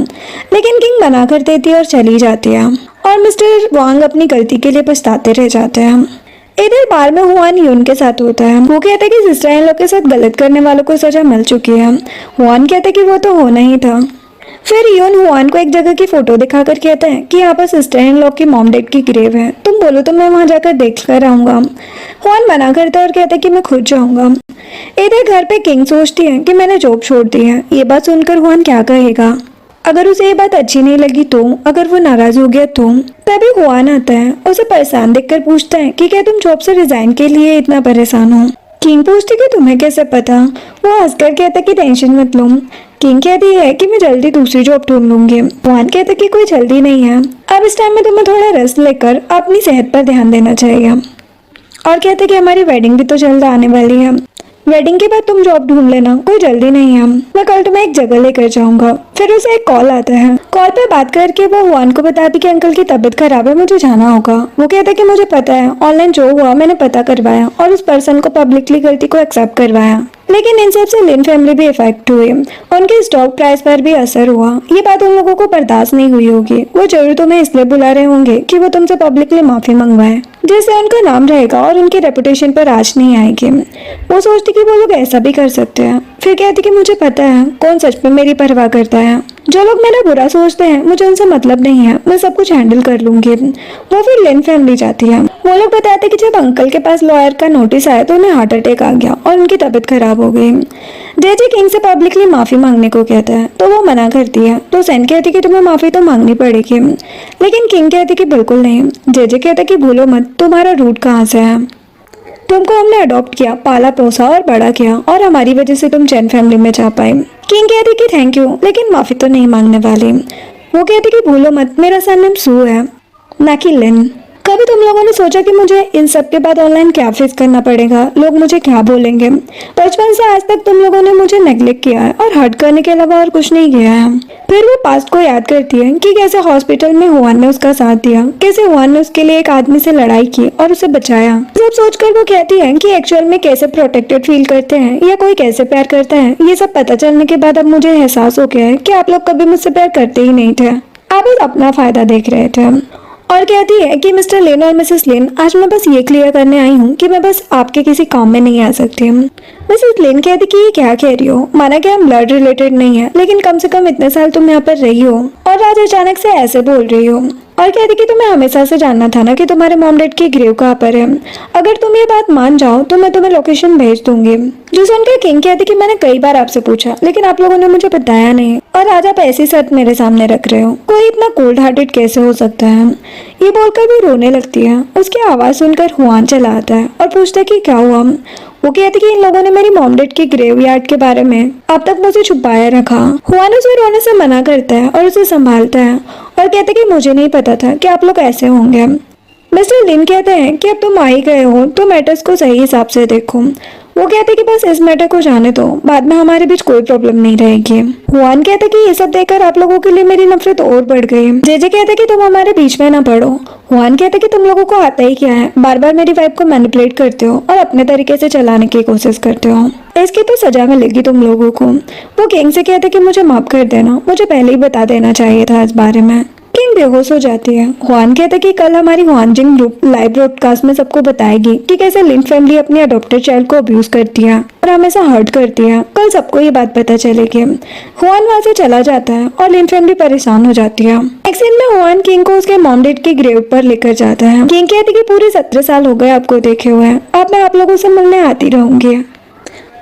लेकिन किंग मना कर देती है और चली जाती है और मिस्टर वांग अपनी गलती के लिए पछताते रह जाते हैं। इधर बार में हुआन यून के साथ होता है। वो कहता है कि सिस्टर इन लोग के साथ गलत करने वालों को सजा मिल चुकी है। हुआन कहता है कि वो तो होना ही था। फिर यून हुआन को एक जगह की फोटो दिखाकर कहता है कि यहाँ पर सिस्टर इन लॉ की मॉम डैड की ग्रेव है, तुम बोलो तो मैं वहां जाकर देख कर आऊंगा। हुआन मना करता है और कहता है कि मैं खुद जाऊंगा। इधर घर पे किंग सोचती है कि मैंने जॉब छोड़ दी है। ये बात सुनकर हुआन क्या कहेगा? अगर उसे ये बात अच्छी नहीं लगी तो, अगर वो नाराज हो गया तो? तभी हुआन आता है, उसे परेशान देखकर पूछता है कि क्या तुम जॉब से रिजाइन के लिए इतना परेशान हो? किंग पूछती कि तुम्हें कैसे पता? वो हंसकर कहता कि टेंशन मत लो। किंग कहती है कि मैं जल्दी दूसरी जॉब ढूंढ लूंगी। हुआन कहता कि कोई जल्दी नहीं है, अब इस टाइम में तुम्हें थोड़ा रेस्ट लेकर अपनी सेहत पर ध्यान देना चाहिए। और कहते कि हमारी वेडिंग भी तो जल्द आने वाली है, वेडिंग के बाद तुम जॉब ढूंढ लेना, कोई जल्दी नहीं है, मैं कल तुम्हें एक जगह लेकर जाऊंगा। फिर उसे एक कॉल आता है। कॉल पे बात करके वो हुआन को बताती कि अंकल की तबीयत खराब है, मुझे जाना होगा। वो कहता है कि मुझे पता है, ऑनलाइन जो हुआ मैंने पता करवाया और उस पर्सन को पब्लिकली गलती को एक्सेप्ट करवाया, लेकिन इन सब से लिन फैमिली भी इफेक्ट हुई, उनके स्टॉक प्राइस पर भी असर हुआ। ये बात उन लोगों को बर्दाश्त नहीं हुई होगी। वो जरूर तुम्हें इसलिए बुला रहे होंगे कि वो तुमसे पब्लिकली माफी मंगवाए, जिससे उनका नाम रहेगा और उनकी रेपुटेशन पर आंच नहीं आएगी। वो सोचती कि वो लोग ऐसा भी कर सकते हैं। फिर कहती कि मुझे पता है कौन सच में मेरी परवाह करता है। जो लोग मेरा बुरा सोचते हैं मुझे उनसे मतलब नहीं है, मैं सब कुछ हैंडल कर लूंगी। वो फिर लिन फैमिली जाती है। वो लोग बताते कि जब अंकल के पास लॉयर का नोटिस आया तो उन्हें हार्ट अटैक आ गया और उनकी तबीयत खराब हो गई। जेजे किंग से पब्लिकली माफी मांगने को कहता है तो वो मना करती है। तो सेन कहती कि तुम्हें माफी तो मांगनी पड़ेगी, लेकिन किंग कहती कि बिल्कुल नहीं। जेजे कहता कि भूलो मत तुम्हारा रूट कहाँ से है, तुमको हमने अडॉप्ट किया, पाला पोसा और बड़ा किया और हमारी वजह से तुम चैन फैमिली में जा पाए। किंग कहती कि थैंक यू, लेकिन माफी तो नहीं मांगने वाली। वो कहती कि भूलो मत मेरा सरनेम सू है, ना कि लिन। कभी तुम लोगों ने सोचा कि मुझे इन सब के बाद ऑनलाइन क्या फेस करना पड़ेगा, लोग मुझे क्या बोलेंगे? बचपन से आज तक तुम लोगों ने मुझे नेग्लेक्ट किया है और हर्ट करने के अलावा और कुछ नहीं किया है। फिर वो पास्ट को याद करती है कि कैसे हॉस्पिटल में हुआन ने उसका साथ दिया, कैसे हुआन ने उसके लिए एक आदमी से लड़ाई की और उसे बचाया। सब सोचकर वो कहती है कि एक्चुअल में कैसे प्रोटेक्टेड फील करते हैं या कोई कैसे प्यार करता है, ये सब पता चलने के बाद अब मुझे एहसास हो गया है कि आप लोग कभी मुझसे प्यार करते ही नहीं थे, आप बस अपना फायदा देख रहे थे। और कहती है कि मिस्टर लिन और मिसेस लिन, आज मैं बस ये क्लियर करने आई हूँ कि मैं बस आपके किसी काम में नहीं आ सकती। मिसेस लिन कहती कि ये क्या कह रही हो, माना कि हम ब्लड रिलेटेड नहीं है, लेकिन कम से कम इतने साल तुम यहाँ पर रही हो और आज अचानक से ऐसे बोल रही हो। और कहती कि तुम्हें हमेशा से जानना था ना कि तुम्हारे मॉम डैड की ग्रेव कहाँ पर है। अगर तुम ये बात मान जाओ तो मैं तुम्हें लोकेशन भेज दूंगी। जो सुनकर किंग कहती कि मैंने कई बार आपसे पूछा लेकिन आप लोगों ने मुझे बताया नहीं, और आज आप ऐसी शर्त मेरे सामने रख रहे हो, कोई इतना कोल्ड हार्टेड कैसे हो सकता है? ये बोलकर भी रोने लगती है। उसकी आवाज सुनकर हुआन चला आता है और पूछता है कि क्या हुआ। वो कहती कि इन लोगों ने मेरी मॉम डैड की ग्रेव यार्ड के बारे में अब तक मुझे छुपाया रखा। हुआन उसे रोने से मना करता है और उसे संभालता है और कहता है कि मुझे नहीं पता था कि आप लोग ऐसे होंगे। मिस्टर लिन कहते हैं कि अब तुम आ ही गए हो तो मैटर्स को सही हिसाब से देखो। वो कहते कि बस इस मैटर को जाने दो, बाद में हमारे बीच कोई प्रॉब्लम नहीं रहेगी। हुआन कहता कि ये सब देखकर आप लोगों के लिए मेरी नफरत और बढ़ गई। जेजे कहता कि तुम हमारे बीच में ना पड़ो। हुआन कहता कि तुम लोगों को आता ही क्या है, बार बार मेरी वाइफ को मैनिपुलेट करते हो और अपने तरीके से चलाने की कोशिश करते हो, इसकी तो सजा मिलेगी तुम लोगों को। वो किंग से कहते कि मुझे माफ कर देना, मुझे पहले ही बता देना चाहिए था इस बारे में। किंग बेहोश हो जाती है। हुआन कहता कि कल हमारी हुआनजिंग ग्रुप लाइव ब्रॉडकास्ट में सबको बताएगी कि कैसे लिन फैमिली अपनी अडॉप्टेड चाइल्ड को अब्यूज करती है और हमेशा हर्ट करती है। कल सबको ये बात पता चलेगी। हुआन वहाँ से चला जाता है और लिन फैमिली परेशान हो जाती है। एक सीन में हुआन किंग को उसके मॉम डैड की ग्रेव पर लेकर जाता है। किंग कहती कि पूरे 17 साल हो गए आपको देखे हुए, अब मैं आप लोगों से मिलने आती रहूंगी।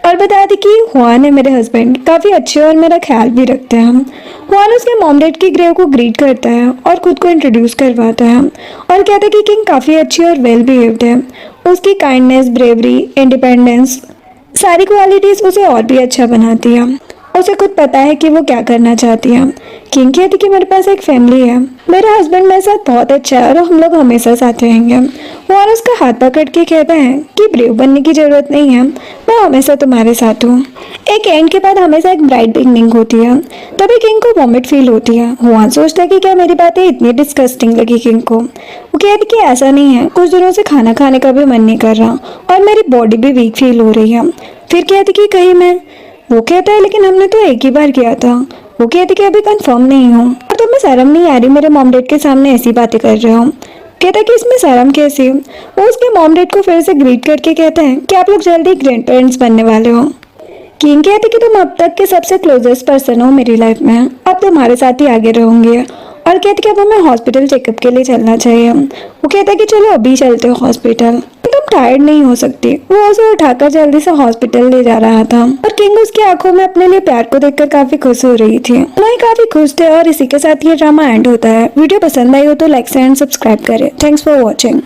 और बता दी कि हुआन है मेरे हस्बैंड, काफी अच्छे और मेरा ख्याल भी रखते हैं। हुआन उसके मॉम डैड की ग्रेव को ग्रीट करता है और खुद को इंट्रोड्यूस करवाता है और कहता है कि किंग काफी अच्छी और वेल बिहेव्ड है। उसकी काइंडनेस, ब्रेवरी, इंडिपेंडेंस, सारी क्वालिटीज उसे और भी अच्छा बनाती है। उसे खुद पता है कि वो क्या करना चाहती है। किंग कहती कि मेरे पास एक फैमिली है, मेरा हस्बैंड मेरे साथ बहुत अच्छा है और हम लोग हमेशा साथ रहेंगे। वो और उसका हाथ पकड़ के कहता है कि ब्रेव बनने की जरूरत नहीं है, मैं हमेशा तुम्हारे साथ हूँ। एक एंड के बाद हमेशा एक ब्राइट बिगनिंग होती है। तभी किंग को वॉमिट फील होती है। हुआन सोचता है कि क्या मेरी बातें इतनी डिस्गस्टिंग लगी किंग को। वो कहती कि ऐसा नहीं है, कुछ दिनों से खाना खाने का भी मन नहीं कर रहा और मेरी बॉडी भी वीक फील हो रही है। फिर कहती कि कहीं मैं, वो कहता है लेकिन हमने तो एक ही बार किया था। वो कहती कि अभी कंफर्म नहीं हूँ और तुम्हें शर्म नहीं आ रही मेरे मॉम डैड के सामने ऐसी बातें कर रहे हो। कहता कि इसमें शर्म कैसी। वो उसके मॉम डैड को फिर से ग्रीट करके कहते हैं कि आप लोग जल्दी ग्रैंड पेरेंट्स बनने वाले हो। किंग कहती कि तुम अब तक के सबसे क्लोजेस्ट पर्सन हो मेरी लाइफ में, अब तुम्हारे साथ ही आगे रहूंगी। और कहती कि अब हमें हॉस्पिटल चेकअप के लिए चलना चाहिए। वो कहता है कि चलो अभी चलते हो हॉस्पिटल, तुम टायर्ड नहीं हो सकती। वो उसे उठाकर जल्दी से हॉस्पिटल ले जा रहा था और किंग उसकी आंखों में अपने लिए प्यार को देखकर काफी खुश हो रही थी। वही काफी खुश थे और इसी के साथ ये ड्रामा एंड होता है। वीडियो पसंद आई हो तो लाइक एंड सब्सक्राइब करें। Thanks for watching.